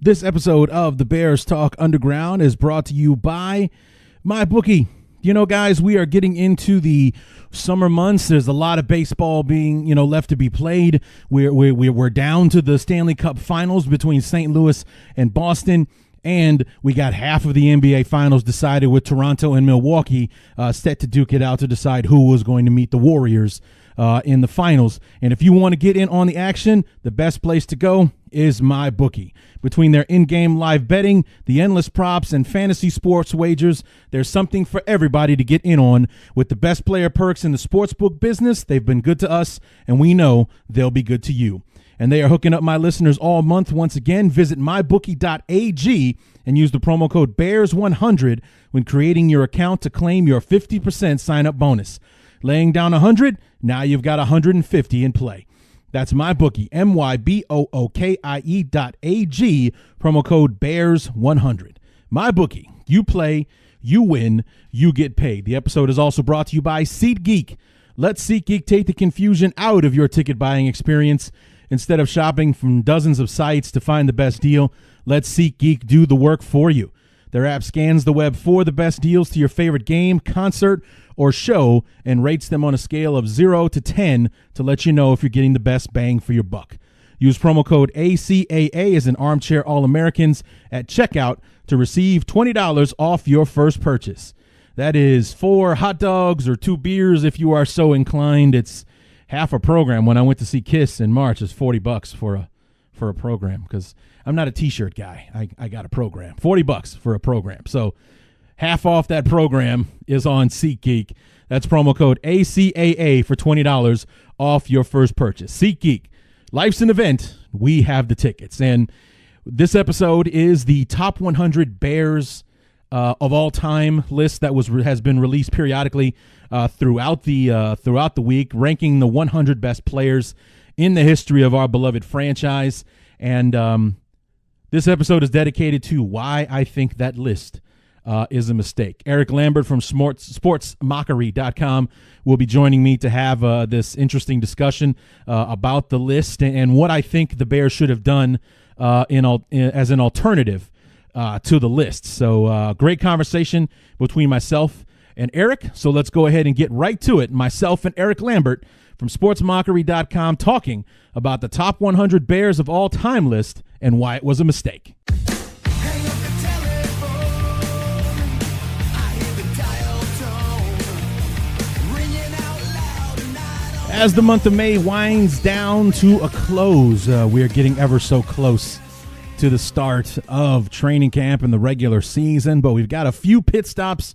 This episode of the Bears Talk Underground is brought to you by MyBookie. You know, guys, we are getting into the summer months. There's a lot of baseball being, left to be played. We're down to the Stanley Cup Finals between St. Louis and Boston. And we got half of the NBA Finals decided with Toronto and Milwaukee set to duke it out to decide who was going to meet the Warriors in the finals. And if you want to get in on the action, the best place to go is MyBookie. Between their in-game live betting, the endless props, and fantasy sports wagers, there's something for everybody to get in on. With the best player perks in the sportsbook business, they've been good to us, and we know they'll be good to you. And they are hooking up my listeners all month. Once again, visit mybookie.ag and use the promo code BEARS100 when creating your account to claim your 50% sign-up bonus. Laying down 100, now you've got 150 in play. That's MyBookie, MyBookie.ag, promo code BEARS100. MyBookie, you play, you win, you get paid. The episode is also brought to you by SeatGeek. Let SeatGeek take the confusion out of your ticket buying experience. Instead of shopping from dozens of sites to find the best deal, let SeatGeek do the work for you. Their app scans the web for the best deals to your favorite game, concert, or show and rates them on a scale of 0 to 10 to let you know if you're getting the best bang for your buck. Use promo code ACAA as in Armchair All-Americans at checkout to receive $20 off your first purchase. That is 4 hot dogs or 2 beers if you are so inclined. It's half a program. When I went to see Kiss in March, it's $40 for a program because I'm not a T-shirt guy. I got a program. $40 for a program. So half off that program is on SeatGeek. That's promo code ACAA for $20 off your first purchase. SeatGeek. Life's an event. We have the tickets. And this episode is the top 100 Bears of all time list that has been released periodically throughout the week, ranking the 100 best players in the history of our beloved franchise. And this episode is dedicated to why I think that list is a mistake. Erik Lambert from sportsmockery.com will be joining me to have this interesting discussion about the list and what I think the Bears should have done as an alternative to the list. So great conversation between myself and Erik. So let's go ahead and get right to it. Myself and Erik Lambert from sportsmockery.com talking about the top 100 Bears of all time list and why it was a mistake. As the month of May winds down to a close, we are getting ever so close to the start of training camp and the regular season, but we've got a few pit stops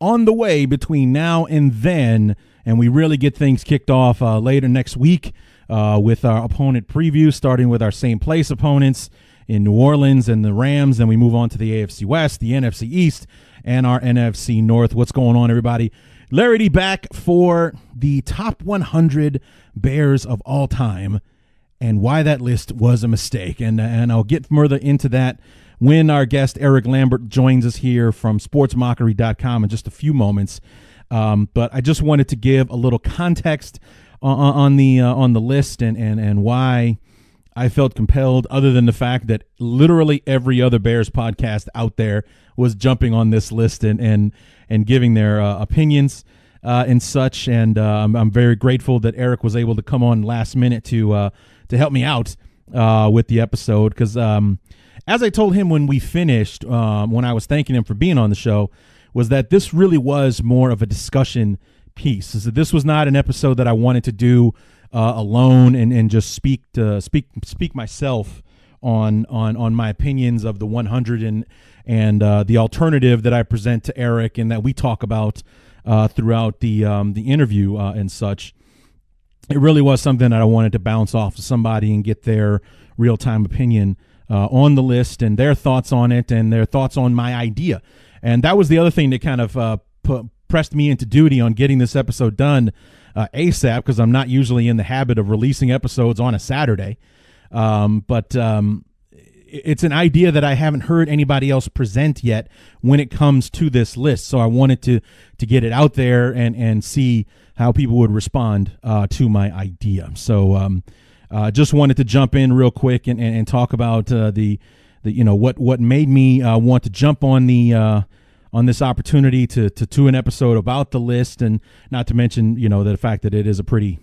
on the way between now and then, and we really get things kicked off later next week with our opponent preview, starting with our same place opponents in New Orleans and the Rams, and we move on to the AFC West, the NFC East, and our NFC North. What's going on, everybody? Larry D back for the top 100 Bears of all time and why that list was a mistake. And I'll get further into that when our guest Erik Lambert joins us here from sportsmockery.com in just a few moments. But I just wanted to give a little context on the list and why I felt compelled, other than the fact that literally every other Bears podcast out there was jumping on this list and giving their opinions and such. And I'm very grateful that Erik was able to come on last minute to help me out with the episode. Because as I told him when we finished, when I was thanking him for being on the show, was that this really was more of a discussion piece. So this was not an episode that I wanted to do alone and just speak myself on my opinions of the 100 and the alternative that I present to Erik and that we talk about throughout the interview and such. It really was something that I wanted to bounce off to somebody and get their real-time opinion on the list and their thoughts on it and their thoughts on my idea. And that was the other thing that kind of pressed me into duty on getting this episode done ASAP, because I'm not usually in the habit of releasing episodes on a Saturday. But it's an idea that I haven't heard anybody else present yet when it comes to this list. So I wanted to get it out there and see how people would respond to my idea. So just wanted to jump in real quick and talk about the what made me want to jump on this opportunity to an episode about the list, and not to mention the fact that it is a pretty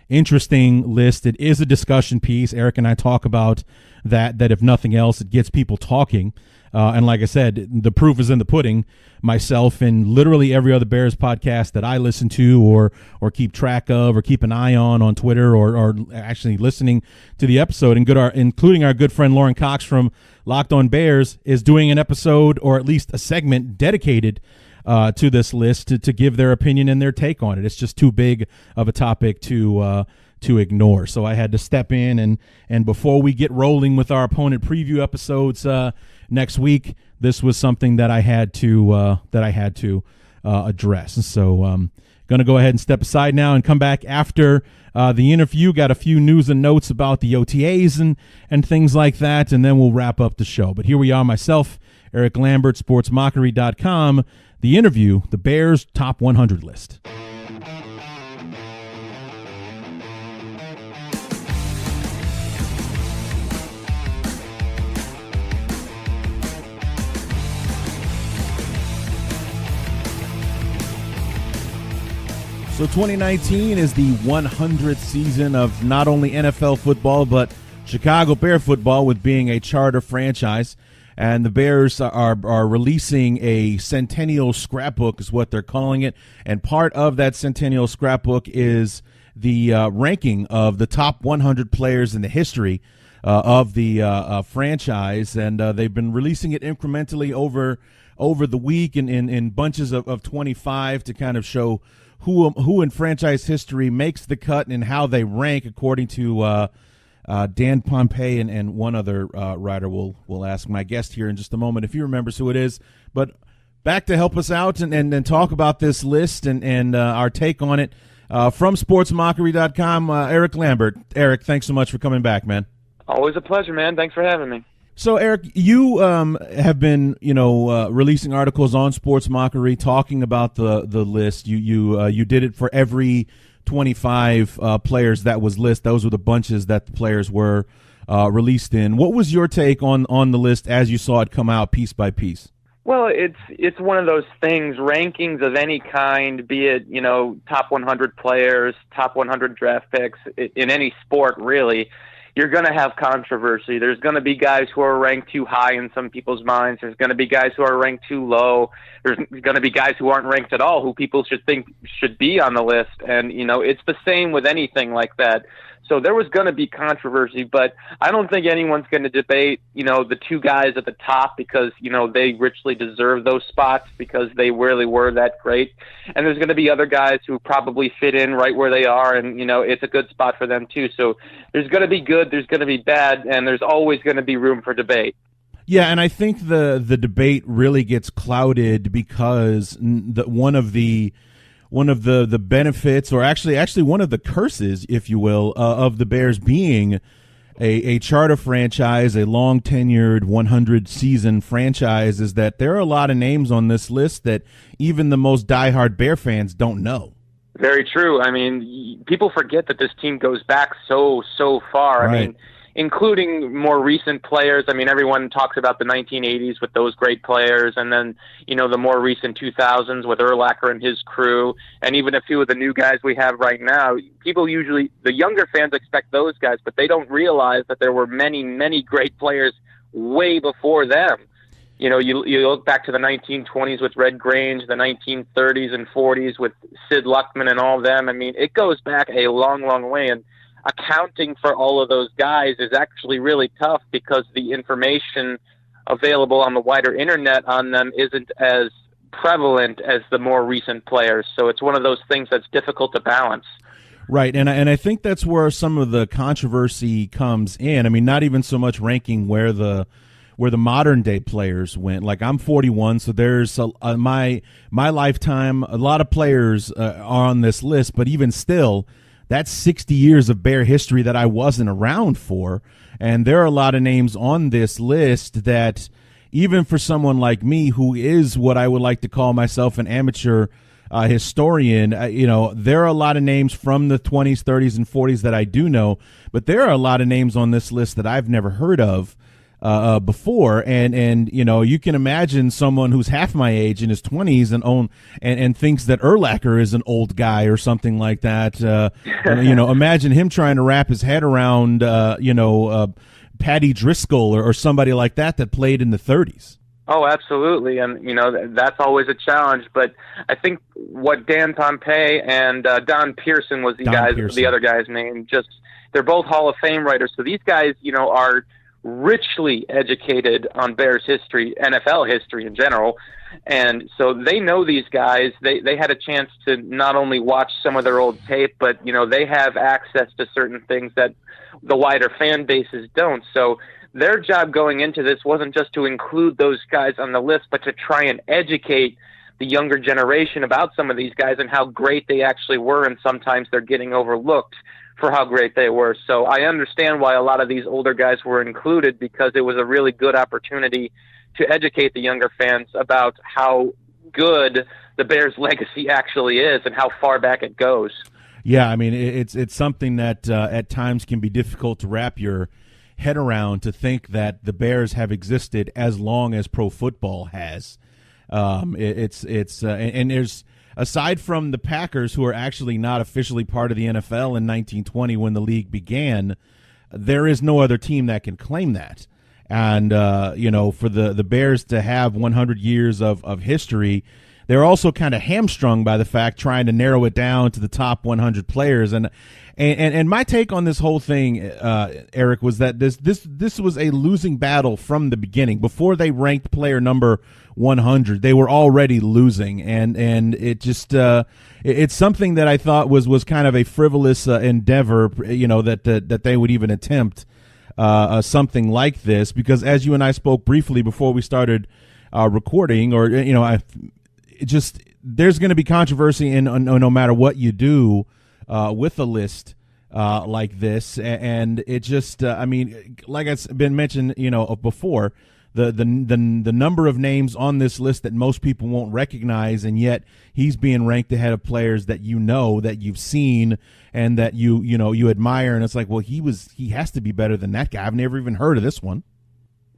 interesting list. It is a discussion piece. Erik and I talk about that if nothing else, it gets people talking. And like I said, the proof is in the pudding. Myself and literally every other Bears podcast that I listen to or keep track of or keep an eye on Twitter or actually listening to the episode, including our good friend Lauren Cox from Locked On Bears, is doing an episode or at least a segment dedicated to this list to give their opinion and their take on it. It's just too big of a topic to ignore. So I had to step in and before we get rolling with our opponent preview episodes next week, this was something that I had to address. So going to go ahead and step aside now and come back after the interview. Got a few news and notes about the OTAs and things like that, and then we'll wrap up the show. But here we are, myself, Erik Lambert, sportsmockery.com, the interview, the Bears Top 100 list. So 2019 is the 100th season of not only NFL football, but Chicago Bear football, with being a charter franchise. And the Bears are releasing a centennial scrapbook is what they're calling it. And part of that centennial scrapbook is the ranking of the top 100 players in the history of the franchise. And they've been releasing it incrementally over the week in bunches of 25 to kind of show who in franchise history makes the cut and how they rank according to Dan Pompei and one other writer. We'll ask my guest here in just a moment if he remembers who it is. But back to help us out and talk about this list and our take on it from sportsmockery.com, Erik Lambert. Erik, thanks so much for coming back, man. Always a pleasure, man. Thanks for having me. So, Erik, you have been, releasing articles on Sports Mockery talking about the list. You did it for every 25 players that was listed. Those were the bunches that the players were released in. What was your take on the list as you saw it come out piece by piece? Well, it's one of those things. Rankings of any kind, be it top 100 players, top 100 draft picks in any sport, really. You're going to have controversy. There's going to be guys who are ranked too high in some people's minds. There's going to be guys who are ranked too low. There's going to be guys who aren't ranked at all, who people should think should be on the list. And, it's the same with anything like that. So there was going to be controversy, but I don't think anyone's going to debate, the two guys at the top because, they richly deserve those spots because they really were that great. And there's going to be other guys who probably fit in right where they are, and, it's a good spot for them too. So there's going to be good, there's going to be bad, and there's always going to be room for debate. Yeah, and I think the debate really gets clouded because one of the benefits, or actually one of the curses, if you will, of the Bears being a charter franchise, a long tenured 100-season franchise, is that there are a lot of names on this list that even the most diehard Bear fans don't know. Very true. I mean, people forget that this team goes back so far. Right. I mean, including more recent players. I mean, everyone talks about the 1980s with those great players, and then, the more recent 2000s with Urlacher and his crew, and even a few of the new guys we have right now. People usually, the younger fans expect those guys, but they don't realize that there were many, many great players way before them. You look back to the 1920s with Red Grange, the 1930s and 40s with Sid Luckman and all of them. I mean, it goes back a long, long way, and accounting for all of those guys is actually really tough because the information available on the wider internet on them isn't as prevalent as the more recent players. So it's one of those things that's difficult to balance. Right, and I think that's where some of the controversy comes in. I mean, not even so much ranking where the modern day players went. Like, I'm 41, so there's my lifetime. A lot of players are on this list, but even still, that's 60 years of Bear history that I wasn't around for. And there are a lot of names on this list that, even for someone like me, who is what I would like to call myself an amateur historian, there are a lot of names from the 20s, 30s, and 40s that I do know, but there are a lot of names on this list that I've never heard of. before, and you can imagine someone who's half my age in his 20s and thinks that Urlacher is an old guy or something like that. Imagine him trying to wrap his head around Patty Driscoll or somebody like that played in the 30s. Oh, absolutely, and that's always a challenge. But I think what Dan Pompei and Don Pearson was the other guy's name. Just they're both Hall of Fame writers. So these guys, are richly educated on Bears history, NFL history in general, and so they know these guys. They had a chance to not only watch some of their old tape, but they have access to certain things that the wider fan bases don't. So their job going into this wasn't just to include those guys on the list, but to try and educate the younger generation about some of these guys and how great they actually were, and sometimes they're getting overlooked for how great they were. So I understand why a lot of these older guys were included, because it was a really good opportunity to educate the younger fans about how good the Bears legacy actually is and how far back it goes. Yeah, I mean, it's something that at times can be difficult to wrap your head around, to think that the Bears have existed as long as pro football has. And there's, aside from the Packers, who are actually not officially part of the NFL in 1920 when the league began, there is no other team that can claim that. And, for the Bears to have 100 years of history, they're also kind of hamstrung by the fact trying to narrow it down to the top 100 players. And my take on this whole thing, Erik, was that this was a losing battle from the beginning. Before they ranked player number 100, they were already losing, and it just it's something that I thought was kind of a frivolous endeavor, that they would even attempt something like this, because as you and I spoke briefly before we started recording, or there's going to be controversy in no matter what you do with a list like this, and it just like it's been mentioned before, the number of names on this list that most people won't recognize, and yet he's being ranked ahead of players that that you've seen and that you admire, and it's like, well, he has to be better than that guy. I've never even heard of this one.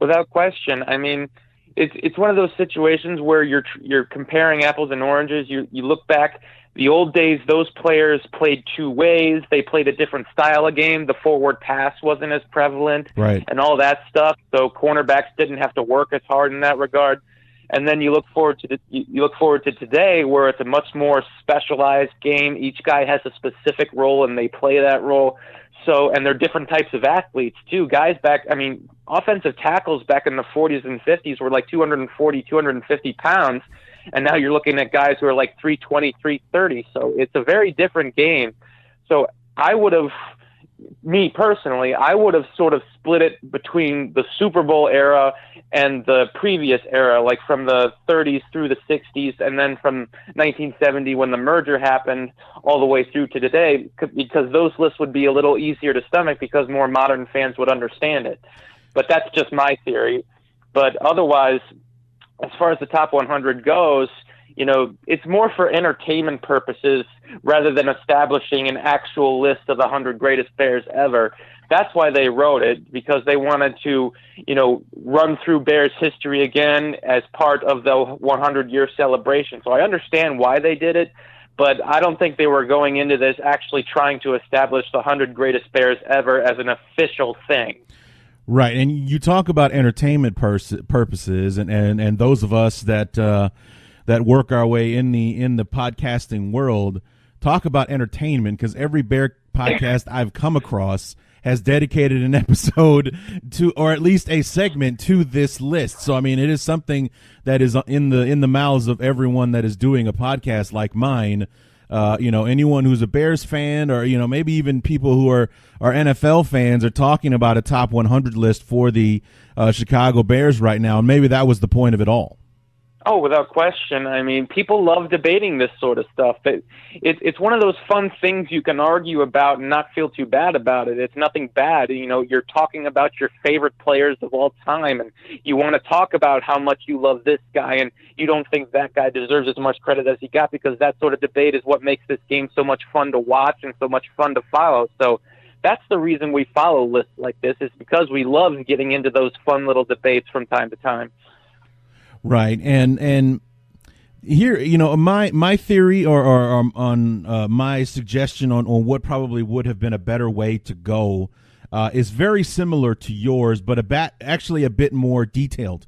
Without question. I mean, it's one of those situations where you're comparing apples and oranges. You look back, the old days, those players played two ways. They played a different style of game. The forward pass wasn't as prevalent, right, and all that stuff. So cornerbacks didn't have to work as hard in that regard. And then you look forward to today, where it's a much more specialized game. Each guy has a specific role, and they play that role. So, and they're different types of athletes too. Guys offensive tackles back in the 40s and 50s were like 240, 250 pounds. And now you're looking at guys who are like 320, 330. So it's a very different game. So me personally, I would have sort of split it between the Super Bowl era and the previous era, like from the 30s through the 60s, and then from 1970 when the merger happened all the way through to today, because those lists would be a little easier to stomach because more modern fans would understand it. But that's just my theory. But otherwise, as far as the top 100 goes, it's more for entertainment purposes rather than establishing an actual list of the 100 greatest Bears ever. That's why they wrote it, because they wanted to, run through Bears history again as part of the 100-year celebration. So I understand why they did it, but I don't think they were going into this actually trying to establish the 100 greatest Bears ever as an official thing. Right, and you talk about entertainment purposes, and those of us that work our way in the podcasting world talk about entertainment, because every Bear podcast I've come across has dedicated an episode to, or at least a segment to, this list. So I mean, it is something that is in the mouths of everyone that is doing a podcast like mine. Anyone who's a Bears fan, or maybe even people who are NFL fans, are talking about a top 100 list for the Chicago Bears right now, and maybe that was the point of it all. Oh, without question. I mean, people love debating this sort of stuff. It's one of those fun things you can argue about and not feel too bad about it. It's nothing bad. You're talking about your favorite players of all time, and you want to talk about how much you love this guy, and you don't think that guy deserves as much credit as he got, because that sort of debate is what makes this game so much fun to watch and so much fun to follow. So that's the reason we follow lists like this, is because we love getting into those fun little debates from time to time. Right. And here, my theory or on my suggestion on what probably would have been a better way to go is very similar to yours, but actually a bit more detailed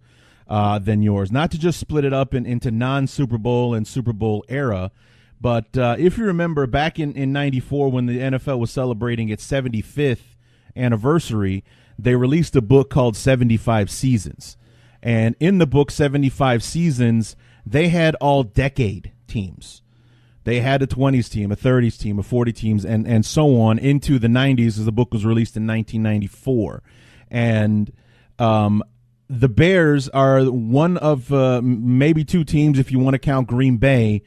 than yours. Not to just split it up into non-Super Bowl and Super Bowl era, but if you remember back in 94 when the NFL was celebrating its 75th anniversary, they released a book called 75 Seasons. And in the book 75 Seasons, they had all decade teams. They had a 20s team, a 30s team, a 40 teams, and so on into the 90s, as the book was released in 1994. And the Bears are one of maybe two teams, if you want to count Green Bay,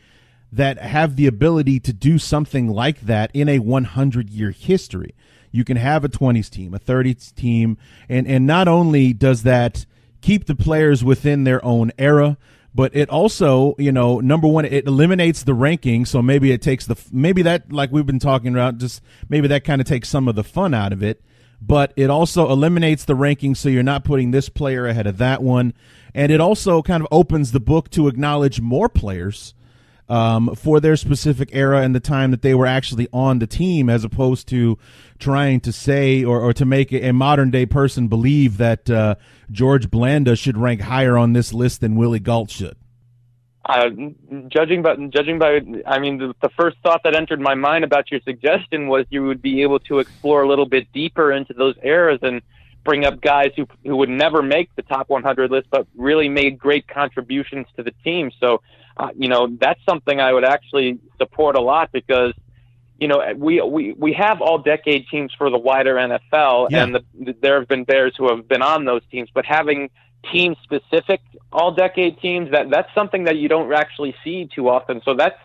that have the ability to do something like that in a 100-year history. You can have a 20s team, a 30s team, and not only does that keep the players within their own era, but it also, number one, it eliminates the ranking. So maybe it takes maybe that, like we've been talking about, just maybe that kind of takes some of the fun out of it. But it also eliminates the ranking, so you're not putting this player ahead of that one. And it also kind of opens the book to acknowledge more players for their specific era and the time that they were actually on the team, as opposed to trying to say or to make a modern day person believe that George Blanda should rank higher on this list than Willie Gault should. Judging by, I mean, the first thought that entered my mind about your suggestion was you would be able to explore a little bit deeper into those eras and bring up guys who would never make the top 100 list, but really made great contributions to the team. So, that's something I would actually support a lot, because, we have all decade teams for the wider NFL, yeah. And there have been Bears who have been on those teams, but having team specific all decade teams, that's something that you don't actually see too often. So that's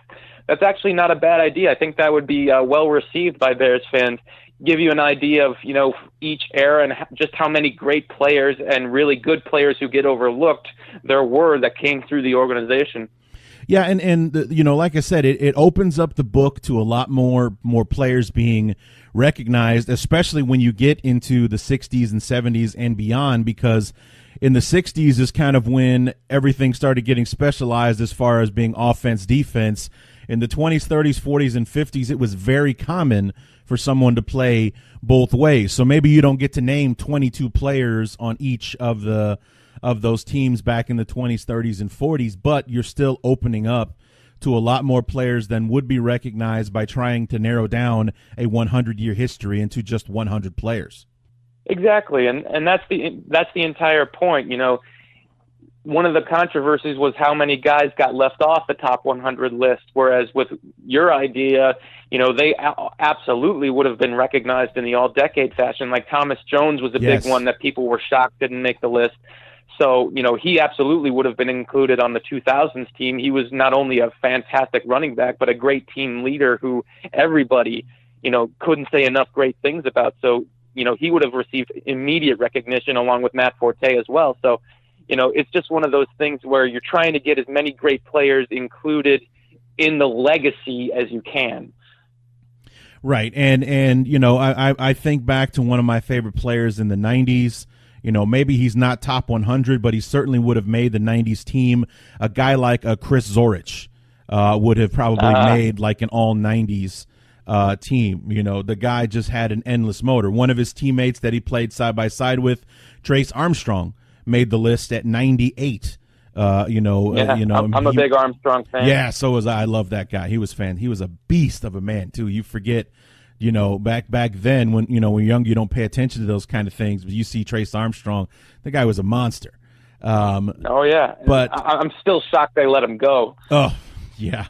actually not a bad idea. I think that would be well received by Bears fans. Give you an idea of, each era and just how many great players and really good players who get overlooked there were that came through the organization. Yeah, and like I said, it opens up the book to a lot more players being recognized, especially when you get into the 60s and 70s and beyond, because in the 60s is kind of when everything started getting specialized as far as being offense, defense. In the 20s, 30s, 40s, and 50s, it was very common for someone to play both ways. So maybe you don't get to name 22 players on each of those teams back in the 20s, 30s, and 40s, but you're still opening up to a lot more players than would be recognized by trying to narrow down a 100-year history into just 100 players. Exactly, and that's the entire point. One of the controversies was how many guys got left off the top 100 list, whereas with your idea, they absolutely would have been recognized in the all-decade fashion. Like Thomas Jones was a Yes. big one that people were shocked didn't make the list. So, he absolutely would have been included on the 2000s team. He was not only a fantastic running back, but a great team leader who everybody, couldn't say enough great things about. So, he would have received immediate recognition along with Matt Forte as well. So, it's just one of those things where you're trying to get as many great players included in the legacy as you can. Right. And I think back to one of my favorite players in the 90s. Maybe he's not top 100, but he certainly would have made the 90s team. A guy like Chris Zorich would have probably made like an all 90s team. The guy just had an endless motor. One of his teammates that he played side by side with, Trace Armstrong, made the list at 98. I'm a big Armstrong fan. Yeah, so was I. I love that guy. He was He was a beast of a man too. You forget, back then when when you're young, you don't pay attention to those kind of things. But you see Trace Armstrong, the guy was a monster. Oh yeah, but I'm still shocked they let him go. Oh yeah.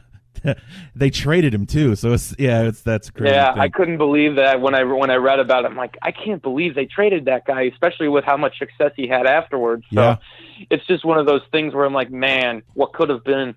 They traded him too, so that's crazy. Yeah, thing. I couldn't believe that when I read about it. I'm like, I can't believe they traded that guy, especially with how much success he had afterwards. So yeah. It's just one of those things where I'm like, man, what could have been?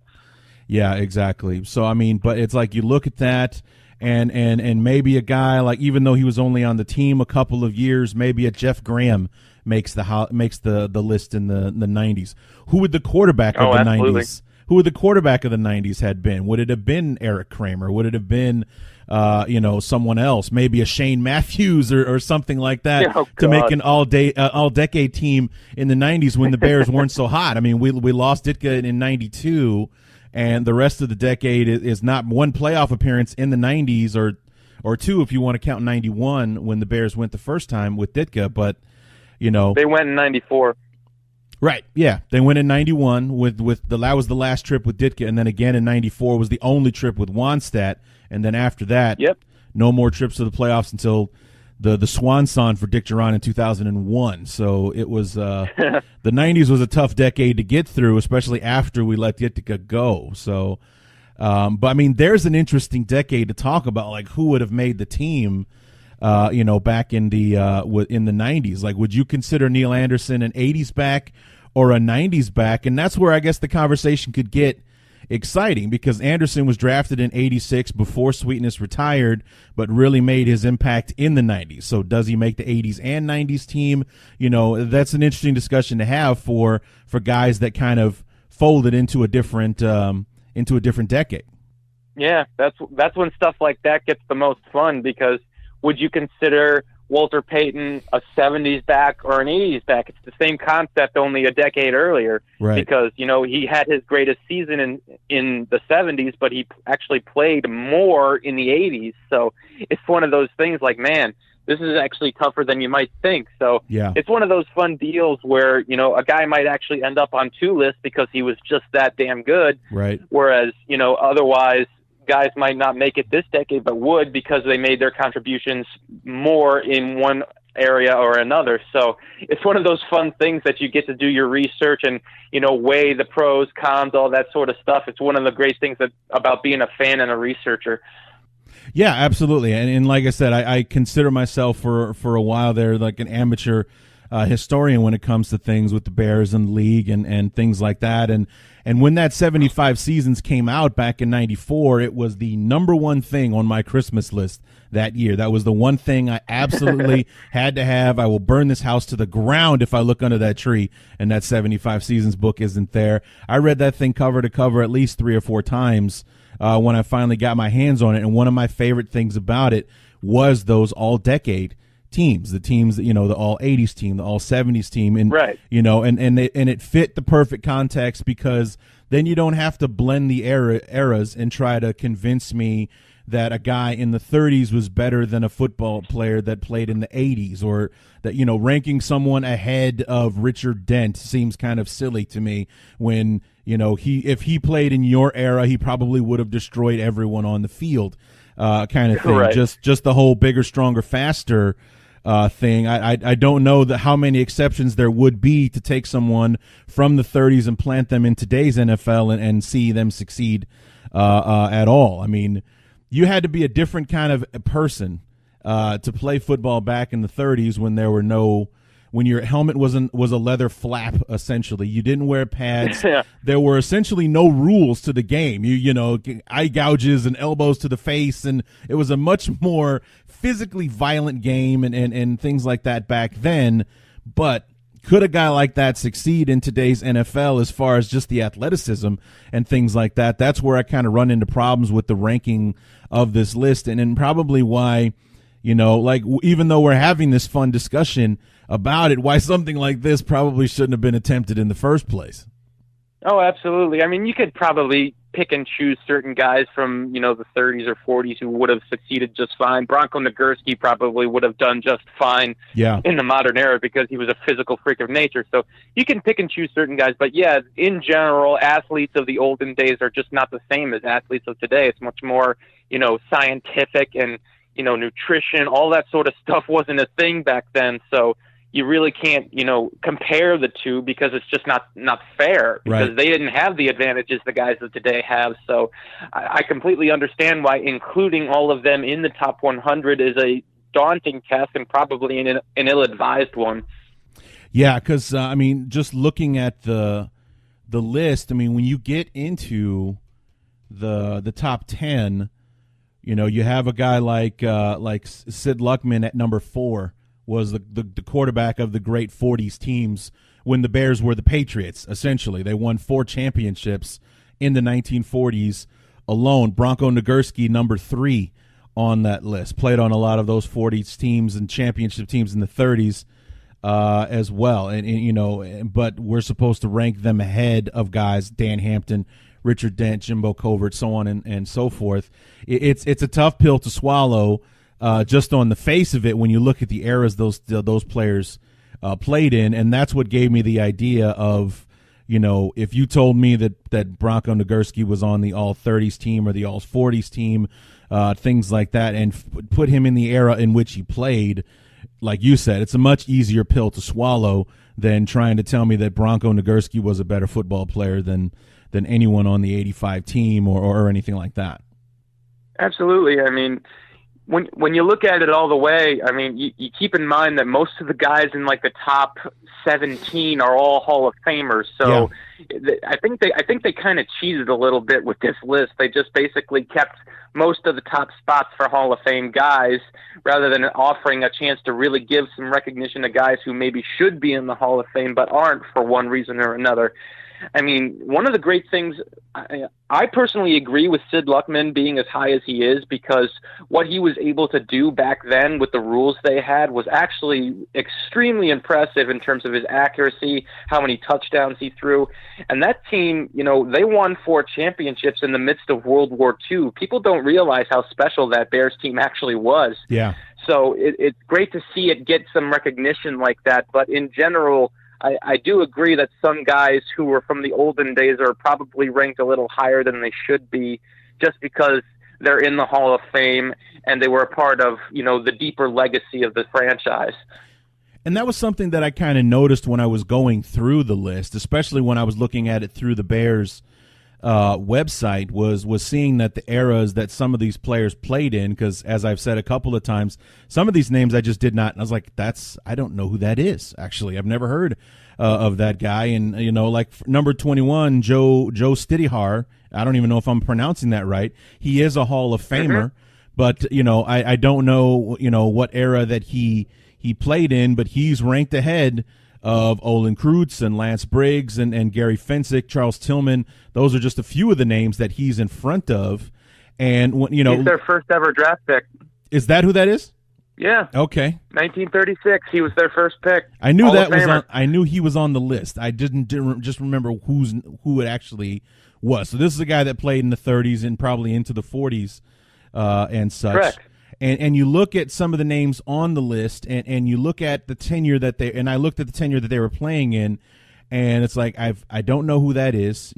Yeah, exactly. So but it's like you look at that, and maybe a guy like, even though he was only on the team a couple of years, maybe a Jeff Graham makes the list in the 90s. Who would the quarterback of the absolutely. 90s? Who would the quarterback of the 90s had been? Would it have been Eric Kramer? Would it have been someone else, maybe a Shane Matthews or something like that, to make an all-decade team in the 90s when the Bears weren't so hot. I mean, we lost Ditka in 92, and the rest of the decade is not one playoff appearance in the 90s or two if you want to count 91 when the Bears went the first time with Ditka, but they went in 94. Right, yeah. They went in 91 with that was the last trip with Ditka, and then again in 94 was the only trip with Wannstedt, and then after that, no more trips to the playoffs until the swan song for Dick Duran in 2001. So it was the 90s was a tough decade to get through, especially after we let Ditka go. So, but I mean, there's an interesting decade to talk about, like who would have made the team. Back in the 90s, like, would you consider Neil Anderson an 80s back or a 90s back? And that's where I guess the conversation could get exciting, because Anderson was drafted in 86 before Sweetness retired, but really made his impact in the 90s. So does he make the 80s and 90s team? That's an interesting discussion to have for guys that kind of folded into a different decade. Yeah, that's when stuff like that gets the most fun, because would you consider Walter Payton a 70s back or an 80s back? It's the same concept, only a decade earlier. Right. Because, he had his greatest season in the 70s, but he actually played more in the 80s. So it's one of those things like, man, this is actually tougher than you might think. So It's one of those fun deals where, a guy might actually end up on two lists because he was just that damn good. Right. Whereas, otherwise, guys might not make it this decade, but would because they made their contributions more in one area or another. So it's one of those fun things that you get to do your research and, weigh the pros, cons, all that sort of stuff. It's one of the great things about being a fan and a researcher. Yeah, absolutely. And like I said, I consider myself for a while there like an amateur historian when it comes to things with the Bears and the league and things like that. And when that 75 seasons came out back in 94, it was the number one thing on my Christmas list that year. That was the one thing I absolutely had to have. I will burn this house to the ground if I look under that tree and that 75 seasons book isn't there. I read that thing cover to cover at least 3 or 4 times when I finally got my hands on it. And one of my favorite things about it was those all-decade teams, the teams that, the all 80s team, the all 70s team, and right. And it fit the perfect context, because then you don't have to blend the eras and try to convince me that a guy in the 30s was better than a football player that played in the 80s, or that, ranking someone ahead of Richard Dent seems kind of silly to me when, if he played in your era, he probably would have destroyed everyone on the field, kind of thing. Right. Just the whole bigger, stronger, faster thing. I don't know how many exceptions there would be to take someone from the 30s and plant them in today's NFL and see them succeed at all. I mean, you had to be a different kind of person to play football back in the 30s when your helmet was a leather flap, essentially. You didn't wear pads. Yeah. There were essentially no rules to the game. Eye gouges and elbows to the face, and it was a much more physically violent game and things like that back then. But could a guy like that succeed in today's NFL as far as just the athleticism and things like that? That's where I kind of run into problems with the ranking of this list, and probably why, even though we're having this fun discussion about it, why something like this probably shouldn't have been attempted in the first place. Oh, absolutely. I mean, you could probably pick and choose certain guys from, the 30s or 40s who would have succeeded just fine. Bronco Nagurski probably would have done just fine in the modern era because he was a physical freak of nature. So you can pick and choose certain guys. But, yeah, in general, athletes of the olden days are just not the same as athletes of today. It's much more, scientific and, nutrition. All that sort of stuff wasn't a thing back then. So you really can't, compare the two because it's just not fair, because they didn't have the advantages the guys of today have. So I completely understand why including all of them in the top 100 is a daunting task and probably an ill-advised one. Yeah, because, just looking at the list, when you get into the top 10, you have a guy like Sid Luckman at number 4. Was the quarterback of the great 40s teams when the Bears were the Patriots, essentially. They won 4 championships in the 1940s alone. Bronco Nagurski, number 3 on that list. Played on a lot of those 40s teams and championship teams in the 30s as well. And but we're supposed to rank them ahead of guys Dan Hampton, Richard Dent, Jimbo Covert, so on and so forth. It's a tough pill to swallow just on the face of it when you look at the eras those players played in, and that's what gave me the idea of, if you told me that Bronco Nagurski was on the All-30s team or the All-40s team, things like that, and put him in the era in which he played, like you said, it's a much easier pill to swallow than trying to tell me that Bronco Nagurski was a better football player than anyone on the 85 team or anything like that. Absolutely. I mean, when you look at it all the way, I mean, you keep in mind that most of the guys in like the top 17 are all Hall of Famers. So yeah. I think they kind of cheated a little bit with this list. They just basically kept most of the top spots for Hall of Fame guys rather than offering a chance to really give some recognition to guys who maybe should be in the Hall of Fame but aren't for one reason or another. I mean, one of the great things, I personally agree with Sid Luckman being as high as he is, because what he was able to do back then with the rules they had was actually extremely impressive in terms of his accuracy, how many touchdowns he threw. And that team, they won 4 championships in the midst of World War II. People don't realize how special that Bears team actually was. Yeah. So it's great to see it get some recognition like that. But in general, I do agree that some guys who were from the olden days are probably ranked a little higher than they should be, just because they're in the Hall of Fame and they were a part of, the deeper legacy of the franchise. And that was something that I kind of noticed when I was going through the list, especially when I was looking at it through the Bears website, was seeing that the eras that some of these players played in, because as I've said a couple of times, some of these names I just did not, and I was like, I don't know who that is, actually. I've never heard of that guy. And, like number 21, Joe Stidihar, I don't even know if I'm pronouncing that right. He is a Hall of Famer, but, I don't know, what era that he played in, but he's ranked ahead of Olin Kreutz and Lance Briggs and Gary Fensick, Charles Tillman. Those are just a few of the names that he's in front of. And he's their first ever draft pick. Is that who that is? Yeah. Okay. 1936. He was their first pick. I knew that was on. I knew he was on the list. I didn't just remember who it actually was. So this is a guy that played in the 30s and probably into the 40s and such. Correct. And you look at some of the names on the list, and you look at the tenure I looked at the tenure that they were playing in, and it's like I don't know who that is.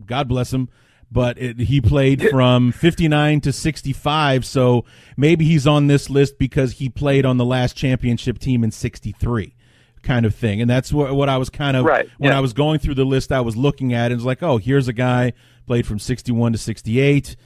God bless him, but he played from 59 to 65, so maybe he's on this list because he played on the last championship team in 63, kind of thing. And that's what I was kind of when I was going through the list, I was looking at it. It was like, oh, here's a guy played from 61 to 68.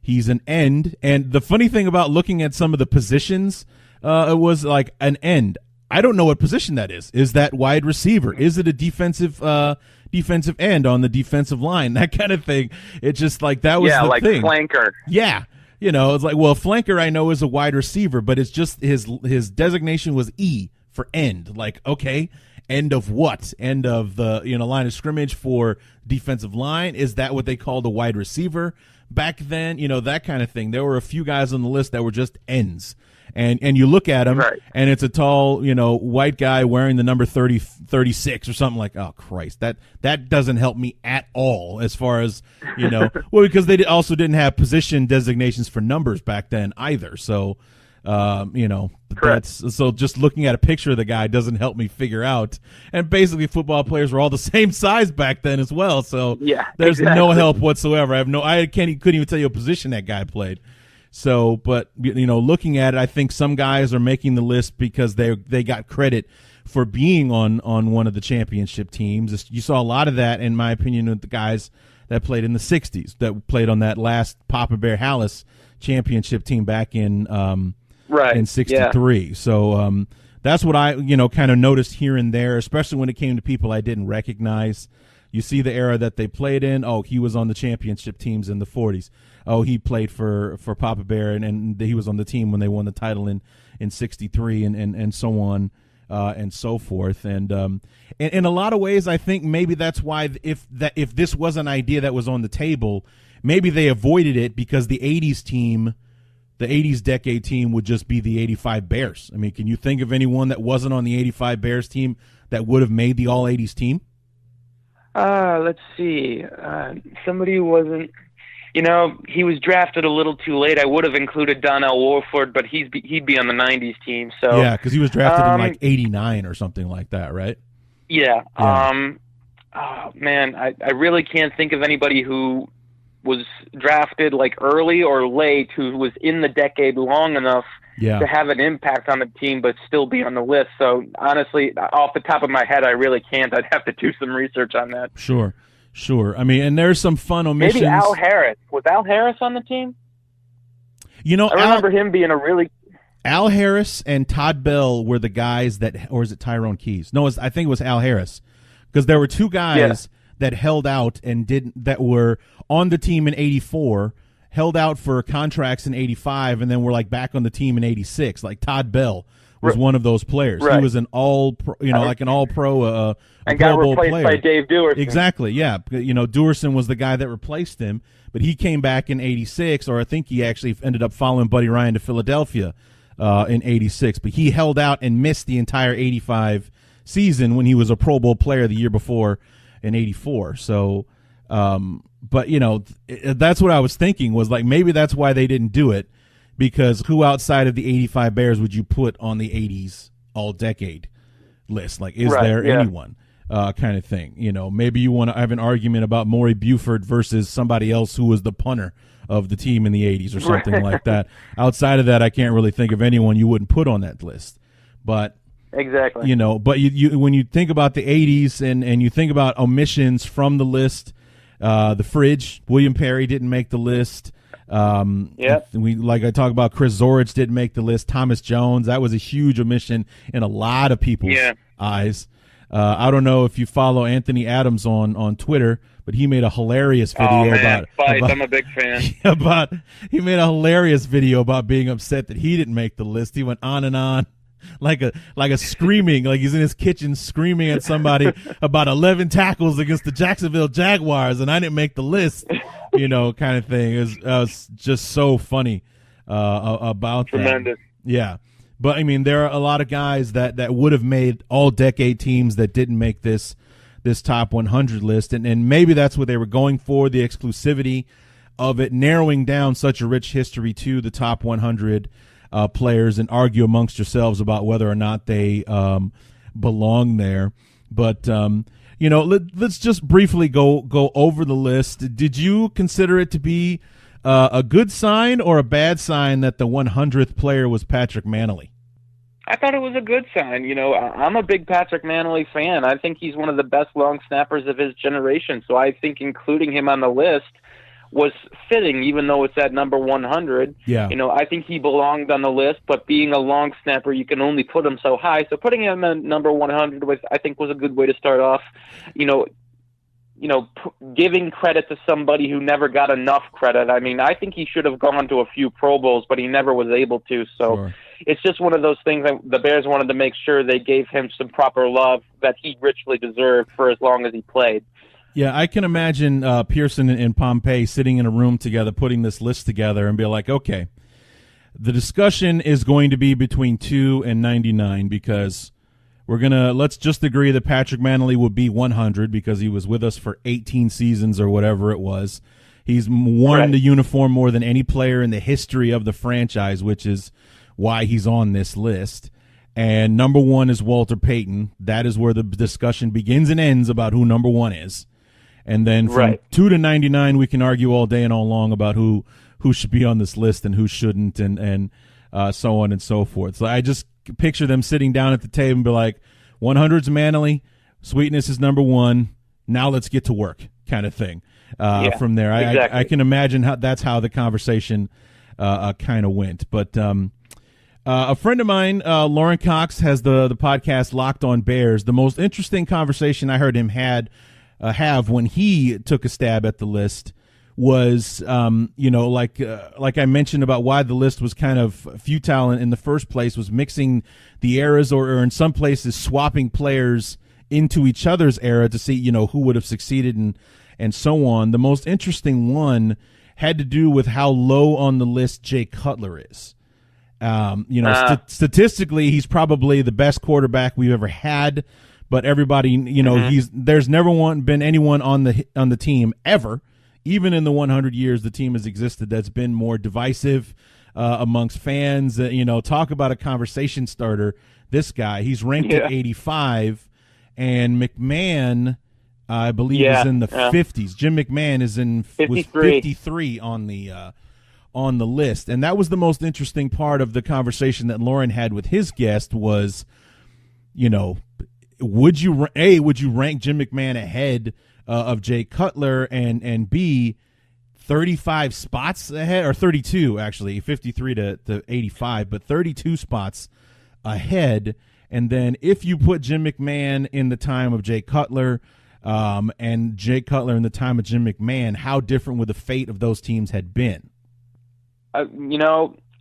He's an end. And the funny thing about looking at some of the positions, it was like an end. I don't know what position that is. Is that wide receiver? Is it a defensive end on the defensive line? That kind of thing. It's just like that was the thing. Flanker. Yeah. It's like, well, flanker I know is a wide receiver, but it's just his designation was E for end. Like, okay, end of what? End of the line of scrimmage for defensive line? Is that what they called a wide receiver back then? That kind of thing. There were a few guys on the list that were just ends. And you look at him, and it's a tall, white guy wearing the number 36 or something. Like, oh, Christ, that doesn't help me at all as far as, well, because they also didn't have position designations for numbers back then either. So, so just looking at a picture of the guy doesn't help me figure out. And basically football players were all the same size back then as well. So there's no help whatsoever. I couldn't even tell you a position that guy played. So, but, looking at it, I think some guys are making the list because they got credit for being on one of the championship teams. You saw a lot of that, in my opinion, with the guys that played in the 60s, that played on that last Papa Bear Hallis championship team back in 63. Yeah. So that's what I, kind of noticed here and there, especially when it came to people I didn't recognize. You see the era that they played in. Oh, he was on the championship teams in the 40s. Oh, he played for Papa Bear, and he was on the team when they won the title in 63 and so on and so forth. And in a lot of ways, I think maybe that's why if this was an idea that was on the table, maybe they avoided it because the 80s team, the 80s decade team would just be the 85 Bears. I mean, can you think of anyone that wasn't on the 85 Bears team that would have made the all-80s team? Let's see. Somebody who wasn't, he was drafted a little too late. I would have included Donnell Wolford, but he'd be on the 90s team. So yeah, because he was drafted in like 89 or something like that, right? Yeah. Oh, man, I really can't think of anybody who was drafted like early or late who was in the decade long enough to have an impact on the team but still be on the list. So honestly, off the top of my head, I really can't. I'd have to do some research on that. Sure. I mean, and there's some fun omissions. Maybe Al Harris. Was Al Harris on the team? I remember him being a really... Al Harris and Todd Bell were the guys that, or is it Tyrone Keys? No, I think it was Al Harris, because there were two guys that held out and that were on the team in 84, held out for contracts in 85, and then were like back on the team in 86. Like Todd Bell was one of those players. Right. He was an all-pro, like an all-pro, and Pro got Bowl replaced player. by Dave Duerson. Exactly, yeah. Duerson was the guy that replaced him, but he came back in 86, or I think he actually ended up following Buddy Ryan to Philadelphia in 86. But he held out and missed the entire 85 season when he was a Pro Bowl player the year before in 84. So, but that's what I was thinking, was like maybe that's why they didn't do it, because who outside of the 85 Bears would you put on the 80s all-decade list? Like, is there anyone kind of thing? Maybe you want to have an argument about Maury Buford versus somebody else who was the punter of the team in the 80s or something like that. Outside of that, I can't really think of anyone you wouldn't put on that list. But exactly, but you when you think about the 80s and you think about omissions from the list, the fridge, William Perry didn't make the list. I talk about Chris Zorich didn't make the list. Thomas Jones, that was a huge omission in a lot of people's eyes. I don't know if you follow Anthony Adams on Twitter, but he made a hilarious video about I'm a big fan. He made a hilarious video about being upset that he didn't make the list. He went on and on like a screaming, like he's in his kitchen screaming at somebody about 11 tackles against the Jacksonville Jaguars, and I didn't make the list, kind of thing. It was just so funny about Tremendous. that. Yeah. But, I mean, there are a lot of guys that would have made all-decade teams that didn't make this top 100 list, and maybe that's what they were going for, the exclusivity of it, narrowing down such a rich history to the top 100 players, and argue amongst yourselves about whether or not they belong there. But, let's just briefly go over the list. Did you consider it to be a good sign or a bad sign that the 100th player was Patrick Mannelly? I thought it was a good sign. I'm a big Patrick Mannelly fan. I think he's one of the best long snappers of his generation. So I think including him on the list was fitting, even though it's at number 100. Yeah. I think he belonged on the list, but being a long snapper, you can only put him so high. So putting him at number 100 was a good way to start off. Giving credit to somebody who never got enough credit. I mean, I think he should have gone to a few Pro Bowls, but he never was able to. So It's just one of those things that the Bears wanted to make sure they gave him some proper love that he richly deserved for as long as he played. Yeah, I can imagine Pearson and Pompey sitting in a room together, putting this list together and be like, okay, the discussion is going to be between 2 and 99 because let's just agree that Patrick Mannelly would be 100 because he was with us for 18 seasons or whatever it was. He's worn the uniform more than any player in the history of the franchise, which is why he's on this list. And number 1 is Walter Payton. That is where the discussion begins and ends about who number 1 is. And then from 2 to 99, we can argue all day and all long about who should be on this list and who shouldn't, and so on and so forth. So I just picture them sitting down at the table and be like, 100's Mannelly, Sweetness is number 1. Now let's get to work, kind of thing. From there, exactly. I can imagine that's how the conversation kind of went. But a friend of mine, Lauren Cox, has the podcast Locked on Bears. The most interesting conversation I heard him have when he took a stab at the list was, like I mentioned about why the list was kind of futile in the first place, was mixing the eras or in some places swapping players into each other's era to see, who would have succeeded and so on. The most interesting one had to do with how low on the list Jay Cutler is. Statistically, he's probably the best quarterback we've ever had, but everybody, there's never been anyone on the team ever, even in the 100 years the team has existed, that's been more divisive amongst fans. Talk about a conversation starter. This guy, he's ranked at 85, and McMahon, I believe, is in the 50s. Jim McMahon was 53 on the list, and that was the most interesting part of the conversation that Lauren had with his guest was, would you rank Jim McMahon ahead of Jay Cutler, and B, 35 spots ahead, or 32 actually, 53 to 85, but 32 spots ahead. And then if you put Jim McMahon in the time of Jay Cutler, and Jay Cutler in the time of Jim McMahon, how different would the fate of those teams had been?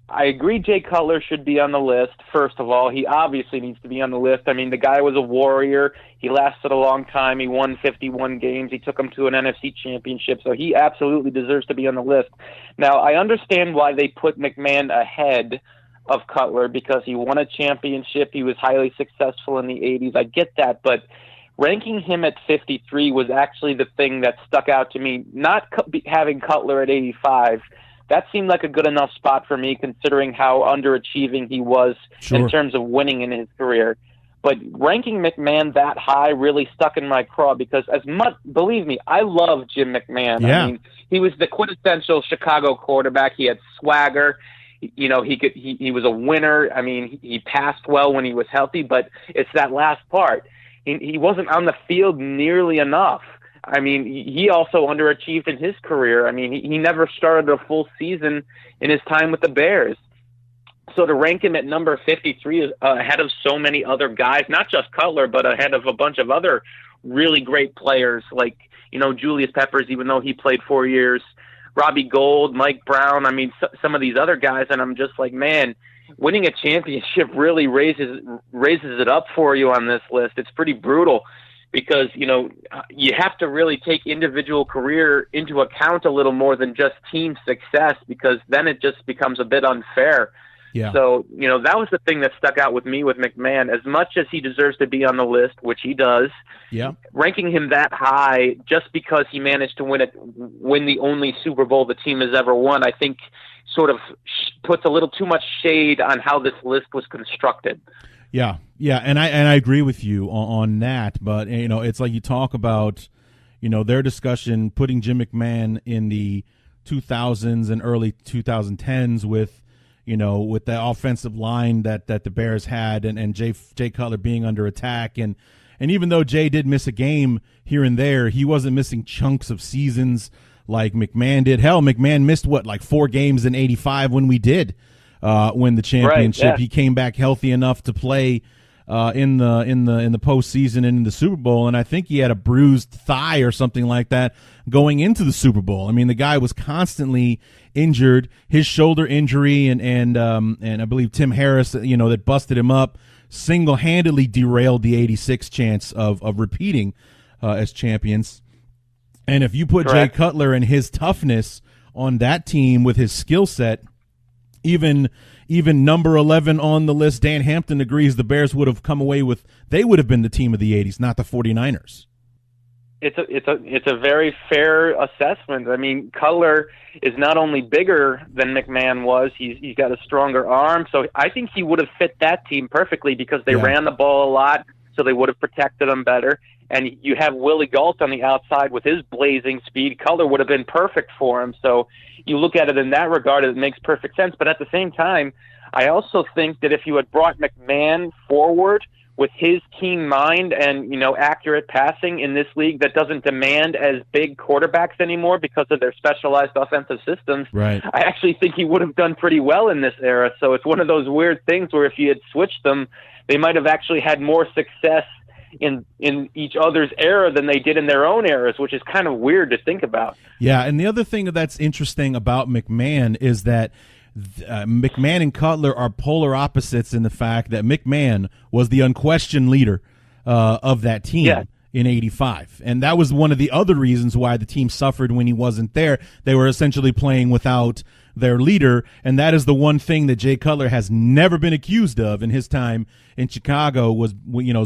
I agree Jay Cutler should be on the list. First of all, he obviously needs to be on the list. I mean, the guy was a warrior. He lasted a long time. He won 51 games. He took them to an NFC championship, so he absolutely deserves to be on the list. Now, I understand why they put McMahon ahead of Cutler, because he won a championship. He was highly successful in the 80s. I get that, but ranking him at 53 was actually the thing that stuck out to me. Not having Cutler at 85, that seemed like a good enough spot for me, considering how underachieving he was in terms of winning in his career. But ranking McMahon that high really stuck in my craw, because believe me, I love Jim McMahon. Yeah. I mean, he was the quintessential Chicago quarterback. He had swagger. He was a winner. I mean, he passed well when he was healthy, but it's that last part. He wasn't on the field nearly enough. I mean, he also underachieved in his career. I mean, he never started a full season in his time with the Bears. So to rank him at number 53 ahead of so many other guys, not just Cutler, but ahead of a bunch of other really great players like, Julius Peppers, even though he played 4 years, Robbie Gould, Mike Brown, I mean, some of these other guys, and I'm just like, man, winning a championship really raises it up for you on this list. It's pretty brutal, because, you have to really take individual career into account a little more than just team success, because then it just becomes a bit unfair. Yeah. So, that was the thing that stuck out with me with McMahon. As much as he deserves to be on the list, which he does, ranking him that high just because he managed to win the only Super Bowl the team has ever won, I think sort of puts a little too much shade on how this list was constructed. Yeah, and I agree with you on that, but it's like you talk about, their discussion putting Jim McMahon in the 2000s and early 2010s with the offensive line that the Bears had, and Jay Cutler being under attack, and even though Jay did miss a game here and there, he wasn't missing chunks of seasons like McMahon did. Hell, McMahon missed 4 games in '85 when we did win the championship. Right, yeah. He came back healthy enough to play in the postseason and in the Super Bowl, and I think he had a bruised thigh or something like that going into the Super Bowl. I mean, the guy was constantly injured. His shoulder injury and I believe Tim Harris, that busted him up, single-handedly derailed the '86 chance of repeating as champions. And if you put Jay Cutler and his toughness on that team with his skill set, even number 11 on the list, Dan Hampton agrees the Bears would have come away with, they would have been the team of the 80s, not the 49ers. It's a very fair assessment. I mean, Cutler is not only bigger than McMahon was, he's got a stronger arm, so I think he would have fit that team perfectly, because they ran the ball a lot, so they would have protected him better. And you have Willie Gault on the outside with his blazing speed. Cutler would have been perfect for him. So you look at it in that regard, it makes perfect sense. But at the same time, I also think that if you had brought McMahon forward with his keen mind and, accurate passing in this league that doesn't demand as big quarterbacks anymore because of their specialized offensive systems, I actually think he would have done pretty well in this era. So it's one of those weird things where if you had switched them, they might have actually had more success in each other's era than they did in their own eras, which is kind of weird to think about. Yeah, and the other thing that's interesting about McMahon is that McMahon and Cutler are polar opposites in the fact that McMahon was the unquestioned leader of that team in '85. And that was one of the other reasons why the team suffered when he wasn't there. They were essentially playing without their leader, and that is the one thing that Jay Cutler has never been accused of in his time in Chicago was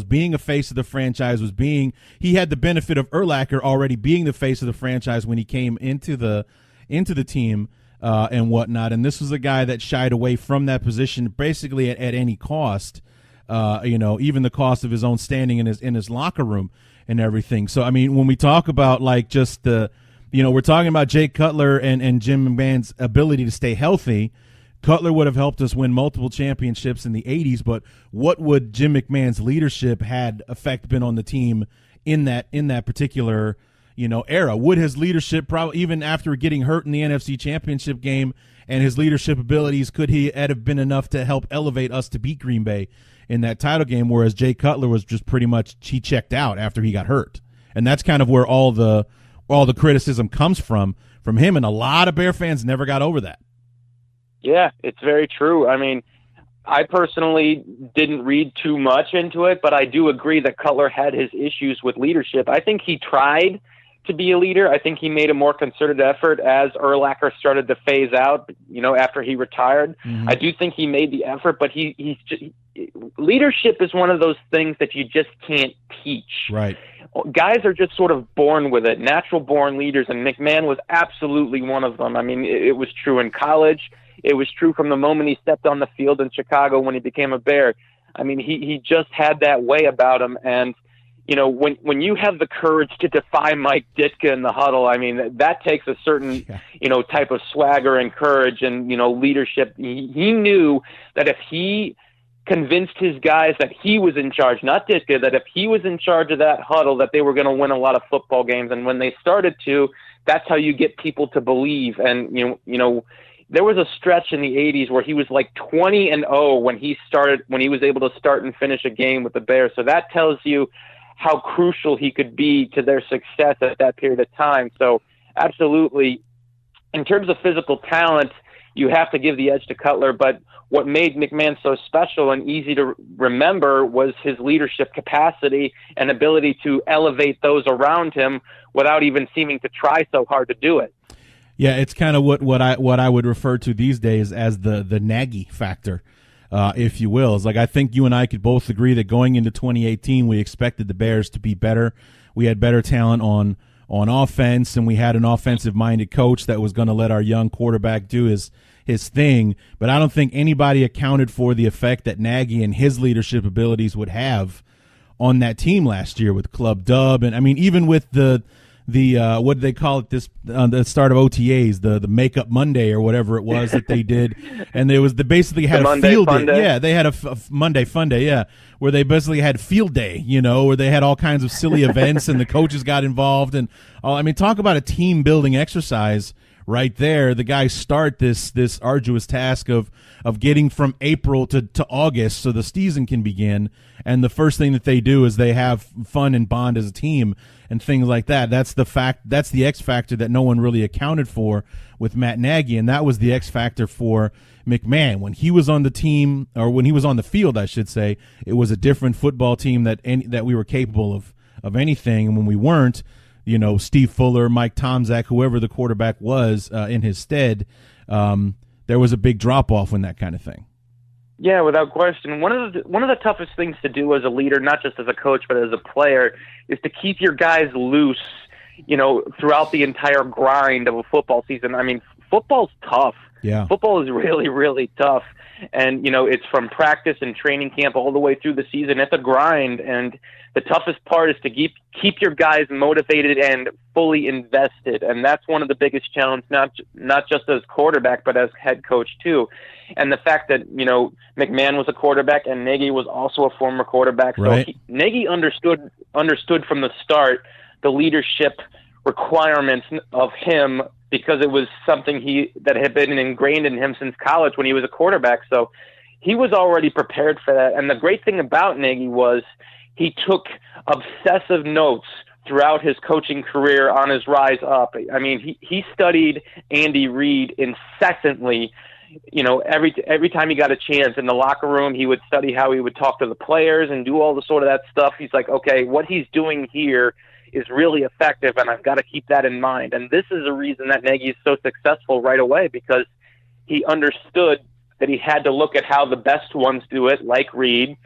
being a face of the franchise, he had the benefit of Urlacher already being the face of the franchise when he came into the team and whatnot. And this was a guy that shied away from that position basically at any cost, even the cost of his own standing in his locker room and everything. So, I mean, when we talk about like just we're talking about Jay Cutler and Jim McMahon's ability to stay healthy. Cutler would have helped us win multiple championships in the 80s, but what would Jim McMahon's leadership had effect been on the team in that particular era? Would his leadership, probably even after getting hurt in the NFC Championship game, and his leadership abilities, could he have been enough to help elevate us to beat Green Bay in that title game, whereas Jay Cutler was just pretty much, he checked out after he got hurt? And that's kind of where all the criticism comes from him, and a lot of Bear fans never got over that. Yeah, it's very true. I mean, I personally didn't read too much into it, but I do agree that Cutler had his issues with leadership. I think he tried to be a leader. I think he made a more concerted effort as Urlacher started to phase out, after he retired. Mm-hmm. I do think he made the effort, but leadership is one of those things that you just can't teach. Right. Guys are just sort of born with it, natural born leaders, and McMahon was absolutely one of them. I mean, it was true in college. It was true from the moment he stepped on the field in Chicago when he became a Bear. I mean, he just had that way about him. And, when you have the courage to defy Mike Ditka in the huddle, I mean, that takes a certain, type of swagger and courage and, leadership. He knew that if he convinced his guys that he was in charge, not Ditka, that if he was in charge of that huddle, that they were going to win a lot of football games. And when they started to, that's how you get people to believe. And, there was a stretch in the 80s where he was like 20-0 when he was able to start and finish a game with the Bears. So that tells you how crucial he could be to their success at that period of time. So absolutely, in terms of physical talent, you have to give the edge to Cutler, but what made McMahon so special and easy to remember was his leadership capacity and ability to elevate those around him without even seeming to try so hard to do it. Yeah, it's kind of what I would refer to these days as the Nagy factor, if you will. It's like I think you and I could both agree that going into 2018, we expected the Bears to be better. We had better talent on offense, and we had an offensive-minded coach that was going to let our young quarterback do his thing. But I don't think anybody accounted for the effect that Nagy and his leadership abilities would have on that team last year with Club Dub, and I mean even with the what did they call it the start of OTAs, the Makeup Monday or whatever it was that they did, and they basically had a field day. Yeah, they had a Monday Fun Day, yeah, where they basically had field day, where they had all kinds of silly events and the coaches got involved, and I mean, talk about a team building exercise right there. The guys start this arduous task of getting from April to August so the season can begin, and the first thing that they do is they have fun and bond as a team and things like that. That's the X factor that no one really accounted for with Matt Nagy, and that was the X factor for McMahon. When he was on the team, or when he was on the field, I should say, it was a different football team that we were capable of anything, and when we weren't, Steve Fuller, Mike Tomczak, whoever the quarterback was in his stead, there was a big drop-off in that kind of thing. Yeah, without question. One of the toughest things to do as a leader, not just as a coach, but as a player, is to keep your guys loose, throughout the entire grind of a football season. I mean, football's tough. Yeah. Football is really, really tough. And, it's from practice and training camp all the way through the season. It's a grind. And the toughest part is to keep your guys motivated and fully invested. And that's one of the biggest challenges, not just as quarterback, but as head coach too. And the fact that, McMahon was a quarterback and Nagy was also a former quarterback. Right. So Nagy understood from the start the leadership requirements of him, because it was something that had been ingrained in him since college when he was a quarterback. So he was already prepared for that. And the great thing about Nagy was he took obsessive notes throughout his coaching career on his rise up. I mean, he studied Andy Reid incessantly, every time he got a chance in the locker room, he would study how he would talk to the players and do all the sort of that stuff. He's like, okay, what he's doing here is really effective, and I've got to keep that in mind. And this is the reason that Nagy is so successful right away, because he understood that he had to look at how the best ones do it, like Reed,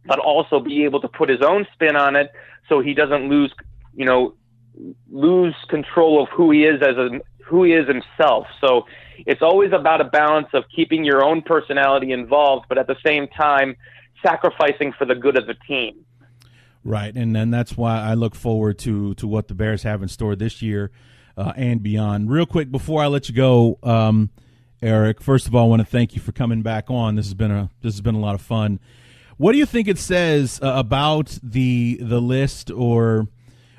but also be able to put his own spin on it so he doesn't lose control of who he is who he is himself. So it's always about a balance of keeping your own personality involved, but at the same time sacrificing for the good of the team. Right, and then that's why I look forward to what the Bears have in store this year and beyond. Real quick, before I let you go, Erik, first of all, I want to thank you for coming back on. This has been a lot of fun. What do you think it says about the list, or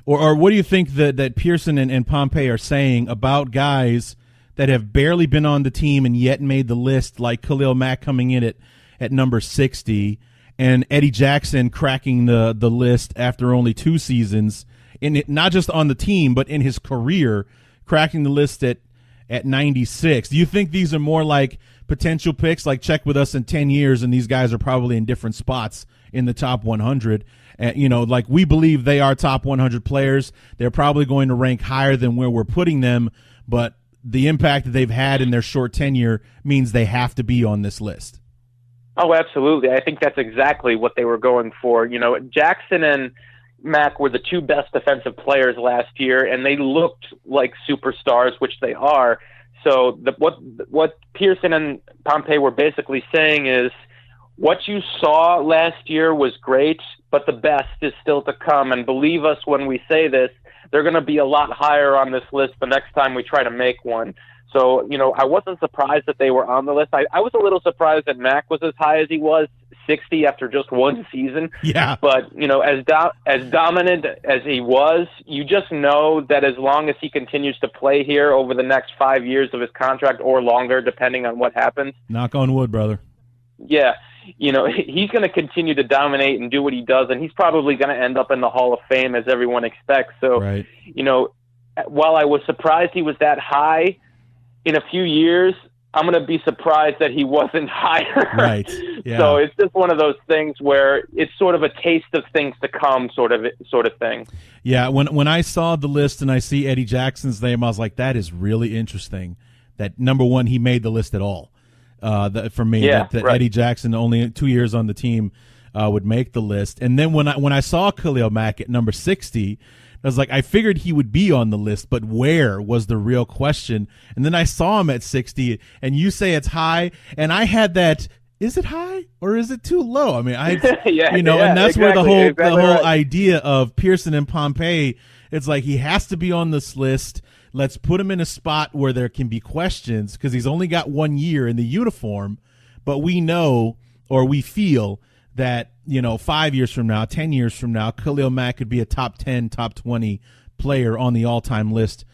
what do you think that Pearson and Pompey are saying about guys that have barely been on the team and yet made the list, like Khalil Mack coming in at number 60, and Eddie Jackson cracking the list after only 2 seasons, not just on the team but in his career, cracking the list at 96. Do you think these are more like potential picks, like check with us in 10 years and these guys are probably in different spots in the top 100? Like we believe they are top 100 players. They're probably going to rank higher than where we're putting them, but the impact that they've had in their short tenure means they have to be on this list. Oh, absolutely. I think that's exactly what they were going for. Jackson and Mack were the 2 best defensive players last year, and they looked like superstars, which they are. So what Pearson and Pompey were basically saying is, what you saw last year was great, but the best is still to come. And believe us when we say this, they're going to be a lot higher on this list the next time we try to make one. So, I wasn't surprised that they were on the list. I was a little surprised that Mack was as high as he was, 60 after just 1 season. Yeah. But, as dominant as he was, you just know that as long as he continues to play here over the next 5 years of his contract or longer, depending on what happens. Knock on wood, brother. Yeah. He's going to continue to dominate and do what he does, and he's probably going to end up in the Hall of Fame as everyone expects. So, right. While I was surprised he was that high, in a few years, I'm going to be surprised that he wasn't higher. Right. Yeah. So it's just one of those things where it's sort of a taste of things to come sort of thing. Yeah, when I saw the list and I see Eddie Jackson's name, I was like, that is really interesting that, number one, he made the list at all. For me, yeah, that right. Eddie Jackson, only 2 years on the team, would make the list. And then when I saw Khalil Mack at number 60, I was like, I figured he would be on the list, but where was the real question? And then I saw him at 60, and you say it's high, and I had that, is it high or is it too low? I mean, and that's exactly, where the whole right. idea of Pearson and Pompey, it's like he has to be on this list. Let's put him in a spot where there can be questions, because he's only got 1 year in the uniform, but we know, or we feel, that 5 years from now, 10 years from now, Khalil Mack could be a top 10, top 20 player on the all-time list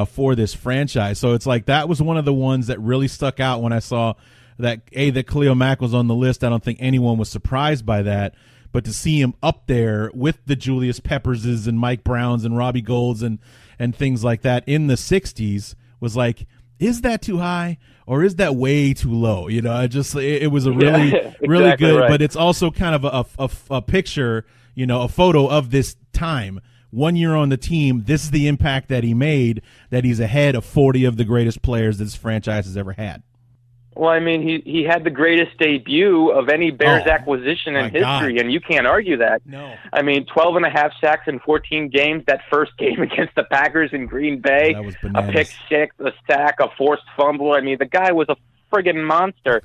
for this franchise. So it's like that was one of the ones that really stuck out when I saw that Khalil Mack was on the list. I don't think anyone was surprised by that, but to see him up there with the Julius Pepperses and Mike Browns and Robbie Golds and things like that in the 60s was like, is that too high? Or is that way too low? It was a really, really good, right. But it's also kind of a picture, a photo of this time. 1 year on the team, this is the impact that he made, that he's ahead of 40 of the greatest players this franchise has ever had. Well, I mean, he had the greatest debut of any Bears acquisition in history, God. And you can't argue that. No. I mean, 12.5 sacks in 14 games, that first game against the Packers in Green Bay, That was a bananas. pick six, a sack, a forced fumble. I mean, the guy was a friggin' monster.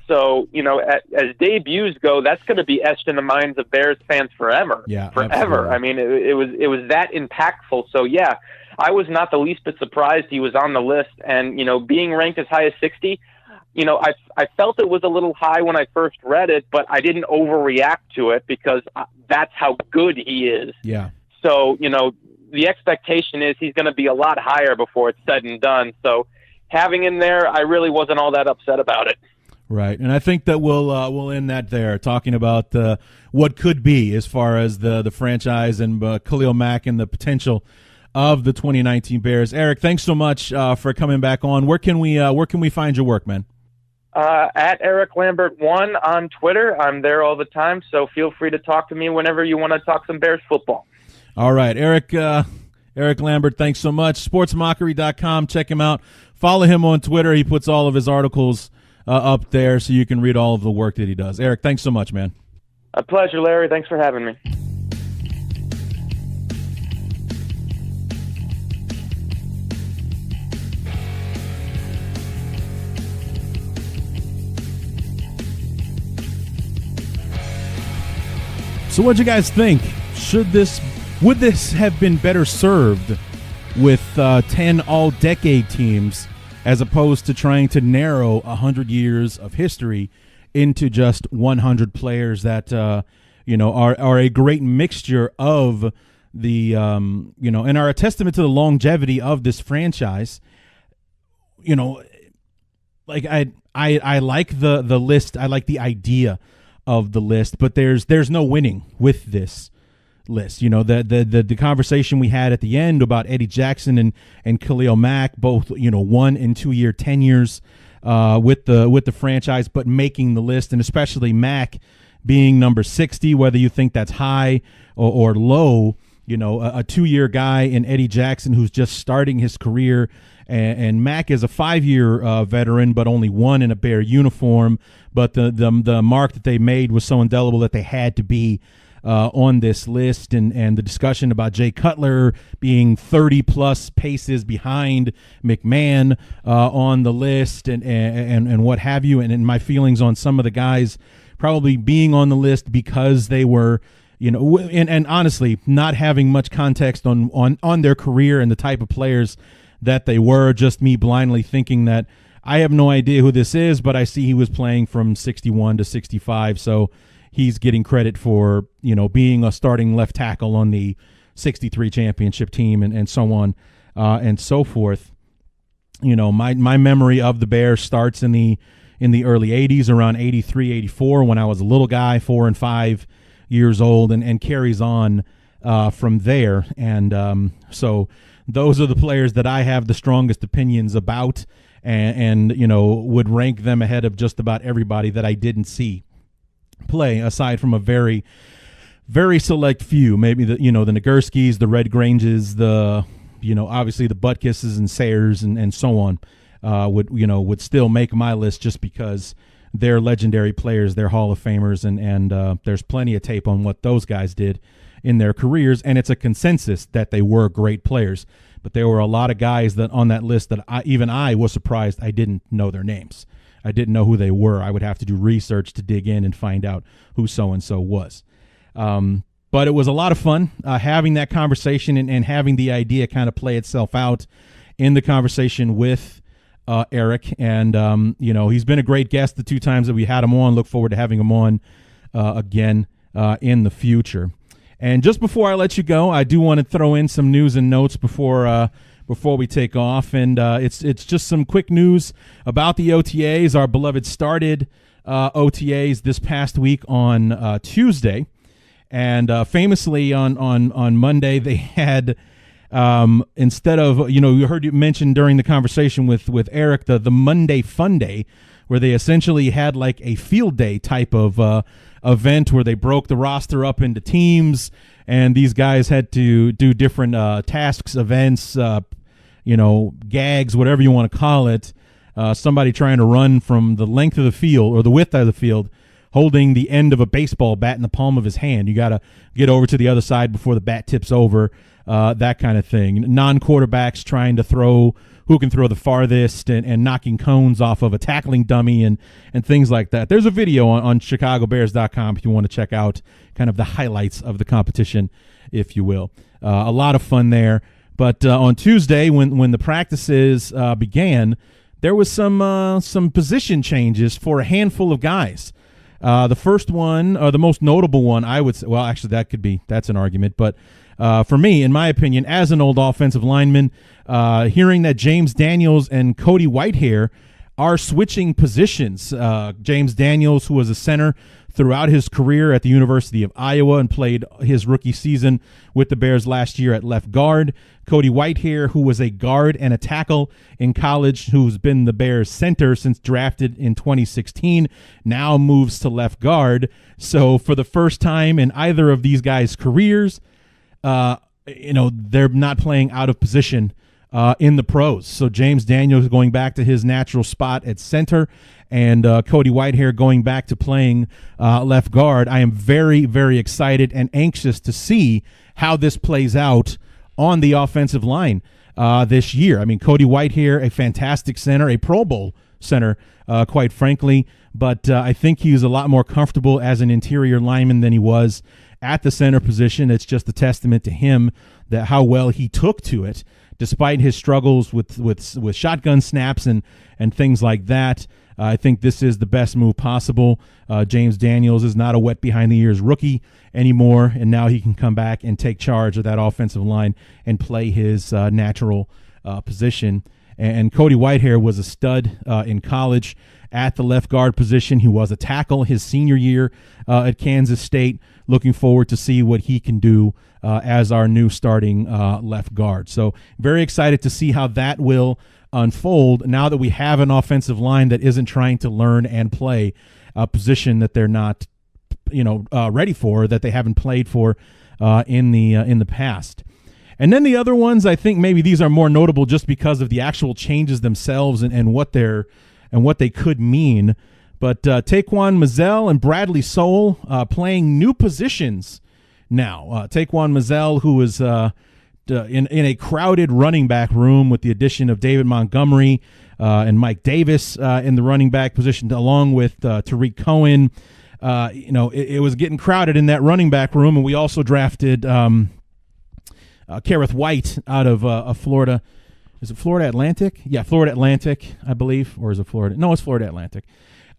So, as debuts go, that's going to be etched in the minds of Bears fans forever. Yeah, forever. absolutely. I mean, it was that impactful. So, yeah, I was not the least bit surprised he was on the list. And, being ranked as high as 60, I felt it was a little high when I first read it, but I didn't overreact to it because that's how good he is. Yeah. So, the expectation is he's going to be a lot higher before it's said and done. So having him there, I really wasn't all that upset about it. Right, and I think that we'll end that there, talking about what could be as far as the franchise and Khalil Mack and the potential of the 2019 Bears. Erik, thanks so much for coming back on. Where can we find your work, man? At Erik Lambert 1 on Twitter. I'm there all the time, so feel free to talk to me whenever you want to talk some Bears football. All right, Erik Lambert, thanks so much. Sportsmockery.com. Check him out. Follow him on Twitter. He puts all of his articles up there so you can read all of the work that he does. Erik, thanks so much, man. A pleasure, Larry. Thanks for having me. So what'd you guys think? Would this have been better served with 10 all-decade teams as opposed to trying to narrow 100 years of history into just 100 players that are a great mixture of the and are a testament to the longevity of this franchise. Like I like the list. I like the idea of the list, but there's no winning with this list. The conversation we had at the end about Eddie Jackson and Khalil Mack, both 1 and 2 year tenures with the franchise, but making the list, and especially Mack being number 60, whether you think that's high or low. A 2-year guy in Eddie Jackson who's just starting his career, and Mack is a 5-year veteran, but only 1 in a Bear uniform. But the mark that they made was so indelible that they had to be on this list, and the discussion about Jay Cutler being 30-plus paces behind McMahon on the list, and what have you, and my feelings on some of the guys probably being on the list because they were, and honestly, not having much context on their career and the type of players that they were, just me blindly thinking that I have no idea who this is, but I see he was playing from 61 to 65, so he's getting credit for, being a starting left tackle on the 63 championship team, and so on and so forth. My memory of the Bears starts in the early 80s, around 83, 84, when I was a little guy, 4 and 5 years old, and carries on from there. And so those are the players that I have the strongest opinions about, and would rank them ahead of just about everybody that I didn't see play, aside from a very, very select few. Maybe the Nagurskis, the Red Granges, the obviously the Butkusses and Sayers and so on would still make my list just because they're legendary players, they're Hall of Famers, and there's plenty of tape on what those guys did in their careers, and it's a consensus that they were great players. But there were a lot of guys that on that list that I was surprised I didn't know their names. I didn't know who they were. I would have to do research to dig in and find out who so-and-so was. But it was a lot of fun having that conversation and having the idea kind of play itself out in the conversation with Erik. And, he's been a great guest the 2 times that we had him on. Look forward to having him on again in the future. And just before I let you go, I do want to throw in some news and notes before we take off. And it's just some quick news about the OTAs. Our beloved started OTAs this past week on Tuesday. And famously on Monday, they had instead of, you heard you mention during the conversation with Erik, the Monday Fun Day, where they essentially had like a field day type of event where they broke the roster up into teams, and these guys had to do different tasks, events, gags, whatever you want to call it. Somebody trying to run from the length of the field or the width of the field, holding the end of a baseball bat in the palm of his hand. You got to get over to the other side before the bat tips over, that kind of thing. Non-quarterbacks trying to throw who can throw the farthest, and knocking cones off of a tackling dummy and things like that. There's a video on ChicagoBears.com if you want to check out kind of the highlights of the competition, if you will. A lot of fun there. But on Tuesday, when the practices began, there was some position changes for a handful of guys. The first one, or the most notable one, I would say, well, actually, that's an argument. But for me, in my opinion, as an old offensive lineman, hearing that James Daniels and Cody Whitehair are switching positions. James Daniels, who was a center throughout his career at the University of Iowa and played his rookie season with the Bears last year at left guard. Cody Whitehair, who was a guard and a tackle in college, who's been the Bears center since drafted in 2016, now moves to left guard. So for the first time in either of these guys' careers, they're not playing out of position in the pros. So James Daniels going back to his natural spot at center, and Cody Whitehair going back to playing left guard. I am very, very excited and anxious to see how this plays out on the offensive line this year. I mean, Cody Whitehair, a fantastic center, a Pro Bowl center, quite frankly, but I think he's a lot more comfortable as an interior lineman than he was at the center position. It's just a testament to him that how well he took to it, despite his struggles with shotgun snaps and things like that. I think this is the best move possible. James Daniels is not a wet behind the ears rookie anymore, and now he can come back and take charge of that offensive line and play his natural position. And Cody Whitehair was a stud in college at the left guard position. He was a tackle his senior year at Kansas State. Looking forward to see what he can do as our new starting left guard. So very excited to see how that will unfold now that we have an offensive line that isn't trying to learn and play a position that they're not, ready for, that they haven't played for in the past. And then the other ones, I think maybe these are more notable just because of the actual changes themselves and what they could mean. But Taquan Mizzell and Bradley Soul playing new positions now. Taquan Mizzell, who was in a crowded running back room with the addition of David Montgomery and Mike Davis in the running back position, along with Tariq Cohen. It was getting crowded in that running back room, and we also drafted Kareth White out of Florida. Is it Florida Atlantic? Yeah, Florida Atlantic, I believe. Or is it Florida? No, it's Florida Atlantic.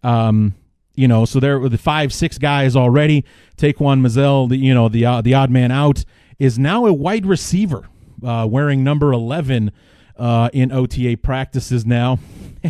So there were the 5-6 guys already. Taquan Mizzell, the odd man out, is now a wide receiver, wearing number 11 in OTA practices now.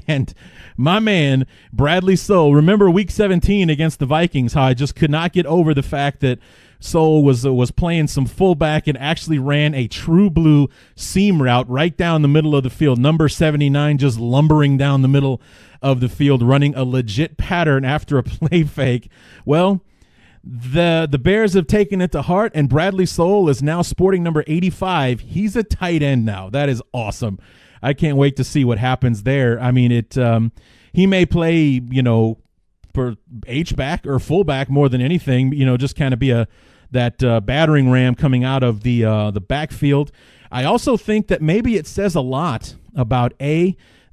And my man, Bradley Soul, remember week 17 against the Vikings, how I just could not get over the fact that Soul was playing some fullback and actually ran a true blue seam route right down the middle of the field. Number 79 just lumbering down the middle of the field, running a legit pattern after a play fake. Well, the Bears have taken it to heart, and Bradley Soul is now sporting number 85. He's a tight end now. That is awesome. I can't wait to see what happens there. I mean, he may play, for H-back or fullback more than anything, just kind of be that battering ram coming out of the backfield. I also think that maybe it says a lot about,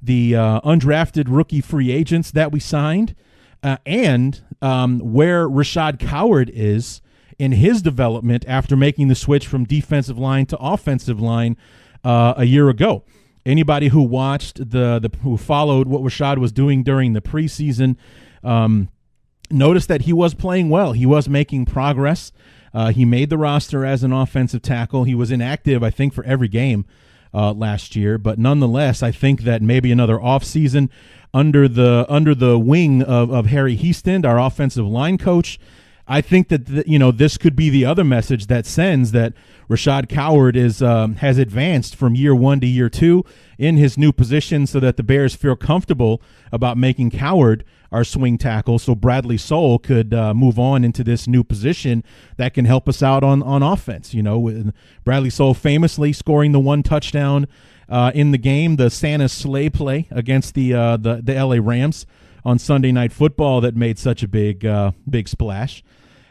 the undrafted rookie free agents that we signed, and where Rashad Coward is in his development after making the switch from defensive line to offensive line a year ago. Anybody who watched who followed what Rashad was doing during the preseason noticed that he was playing well. He was making progress. He made the roster as an offensive tackle. He was inactive, I think, for every game last year, but nonetheless, I think that maybe another offseason under the wing of Harry Heaston, our offensive line coach, I think that this could be the other message that sends that Rashad Coward has advanced from year 1 to year 2 in his new position, so that the Bears feel comfortable about making Coward our swing tackle, so Bradley Soul could move on into this new position that can help us out on offense. With Bradley Soul famously scoring the 1 touchdown in the game, the Santa sleigh play against the LA Rams on Sunday Night Football that made such a big splash.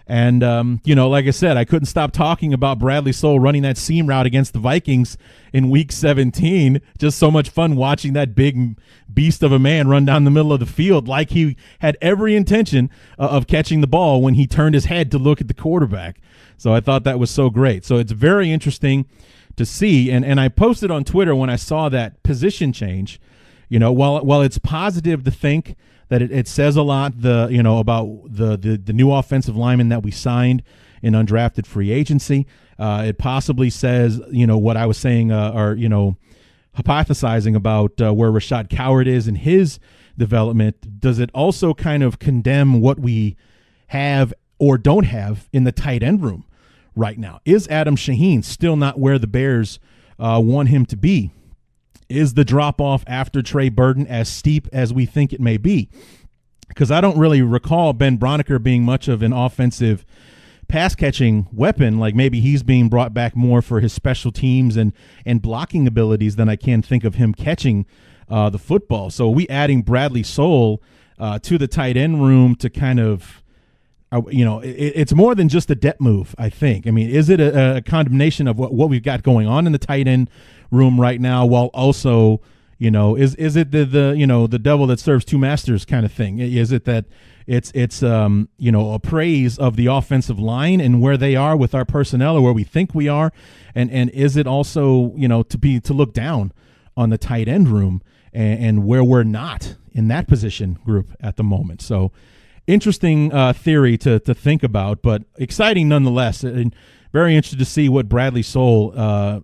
And, like I said, I couldn't stop talking about Bradley Soul running that seam route against the Vikings in week 17. Just so much fun watching that big beast of a man run down the middle of the field like he had every intention of catching the ball when he turned his head to look at the quarterback. So I thought that was so great. So it's very interesting to see. And I posted on Twitter when I saw that position change, while it's positive to think that it says a lot about the new offensive lineman that we signed in undrafted free agency. It possibly says what I was saying or hypothesizing about where Rashad Coward is in his development. Does it also kind of condemn what we have or don't have in the tight end room right now? Is Adam Shaheen still not where the Bears want him to be? Is the drop-off after Trey Burton as steep as we think it may be? Because I don't really recall Ben Broniker being much of an offensive pass-catching weapon. Like maybe he's being brought back more for his special teams and blocking abilities than I can think of him catching the football. So are we adding Bradley Soul to the tight end room to kind of, it's more than just a depth move, I think. I mean, is it a condemnation of what we've got going on in the tight end room right now, while also, is it the devil that serves two masters kind of thing? Is it that it's a praise of the offensive line and where they are with our personnel or where we think we are, and is it also to look down on the tight end room and where we're not in that position group at the moment? So interesting theory to think about, but exciting nonetheless. And very interested to see what Bradley Soul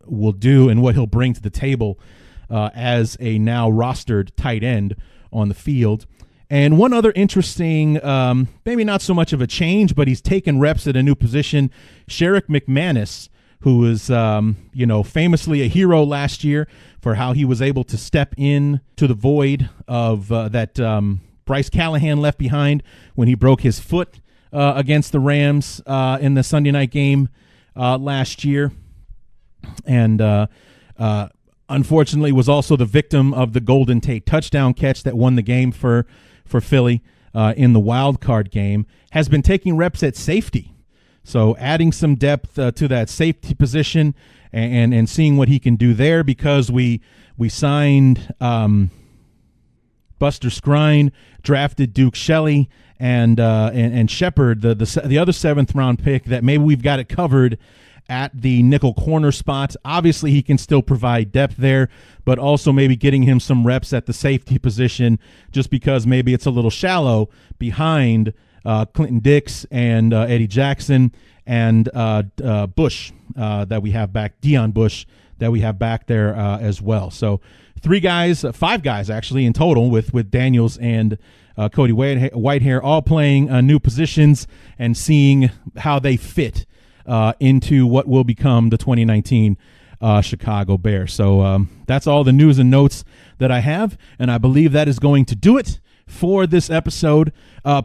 will do and what he'll bring to the table as a now rostered tight end on the field. And one other interesting, maybe not so much of a change, but he's taken reps at a new position. Sherrick McManus, who was, famously a hero last year for how he was able to step in to the void of that Bryce Callahan left behind when he broke his foot against the Rams in the Sunday night game last year. And unfortunately was also the victim of the Golden Tate touchdown catch that won the game for Philly in the wild card game. Has been taking reps at safety. So adding some depth to that safety position and seeing what he can do there, because we signed Buster Skrine, drafted Duke Shelley and Shepard, the other 7th round pick, that maybe we've got it covered at the nickel corner spot. Obviously, he can still provide depth there, but also maybe getting him some reps at the safety position, just because maybe it's a little shallow behind Clinton Dix and Eddie Jackson and Bush that we have back, Deion Bush that we have back there as well. So 5 guys actually in total with Daniels and Cody Whitehair all playing new positions and seeing how they fit into what will become the 2019 Chicago Bears. So that's all the news and notes that I have, and I believe that is going to do it for this episode.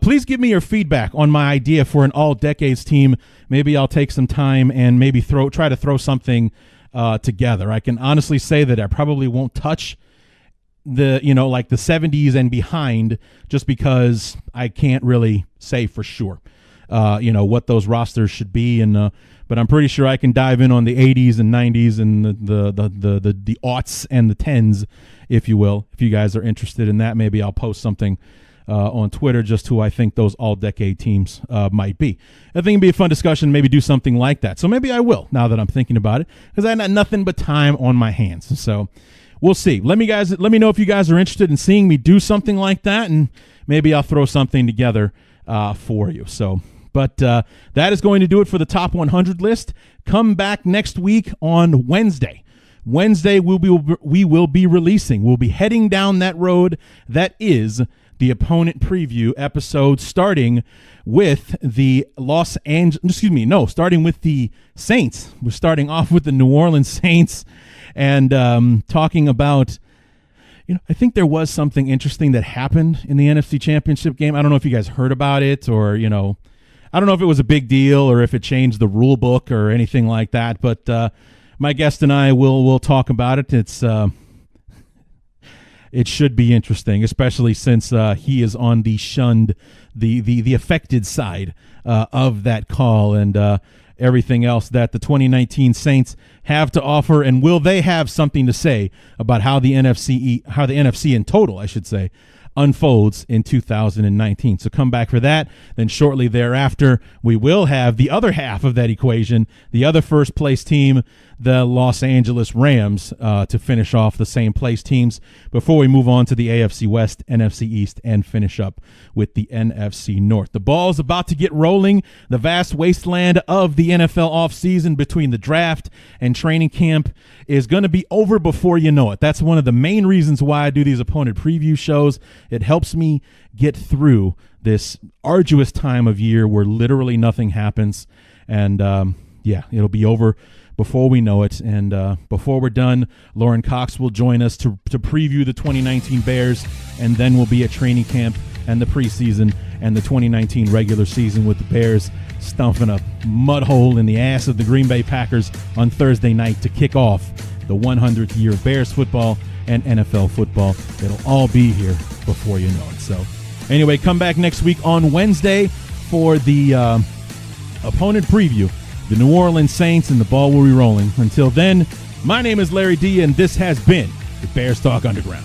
Please give me your feedback on my idea for an all-decades team. Maybe I'll take some time and maybe try to throw something together. I can honestly say that I probably won't touch the 70s and behind, just because I can't really say for sure what those rosters should be, and but I'm pretty sure I can dive in on the 80s and 90s and the aughts and the 10s, if you will. If you guys are interested in that, maybe I'll post something on Twitter just who I think those all-decade teams might be. I think it'd be a fun discussion, maybe do something like that. So maybe I will, now that I'm thinking about it, because I got nothing but time on my hands. So we'll see. Let me know if you guys are interested in seeing me do something like that, and maybe I'll throw something together for you. So, but that is going to do it for the top 100 list. Come back next week on Wednesday. Wednesday we will be releasing. We'll be heading down that road that is the opponent preview episode, starting with the starting with the Saints. We're starting off with the New Orleans Saints and talking about, I think there was something interesting that happened in the NFC Championship game. I don't know if you guys heard about it, or, I don't know if it was a big deal or if it changed the rule book or anything like that, but my guest and I will talk about it. It should be interesting, especially since he is on the shunned, the affected side of that call, and everything else that the 2019 Saints have to offer, and will they have something to say about how the NFC in total, I should say, unfolds in 2019. So come back for that. Then shortly thereafter, we will have the other half of that equation, the other first place team, the Los Angeles Rams, to finish off the same place teams before we move on to the AFC West, NFC East, and finish up with the NFC North. The ball is about to get rolling. The vast wasteland of the NFL offseason between the draft and training camp is going to be over before you know it. That's one of the main reasons why I do these opponent preview shows, It helps me get through this arduous time of year where literally nothing happens. And it'll be over before we know it. And before we're done, Lauren Cox will join us to preview the 2019 Bears, and then we'll be at training camp and the preseason and the 2019 regular season with the Bears stumping a mud hole in the ass of the Green Bay Packers on Thursday night to kick off the 100th year of Bears football and NFL football. It'll all be here before you know it. So anyway, come back next week on Wednesday for the opponent preview, the New Orleans Saints, and the ball will be rolling. Until then, my name is Larry D, and this has been the Bears Talk Underground.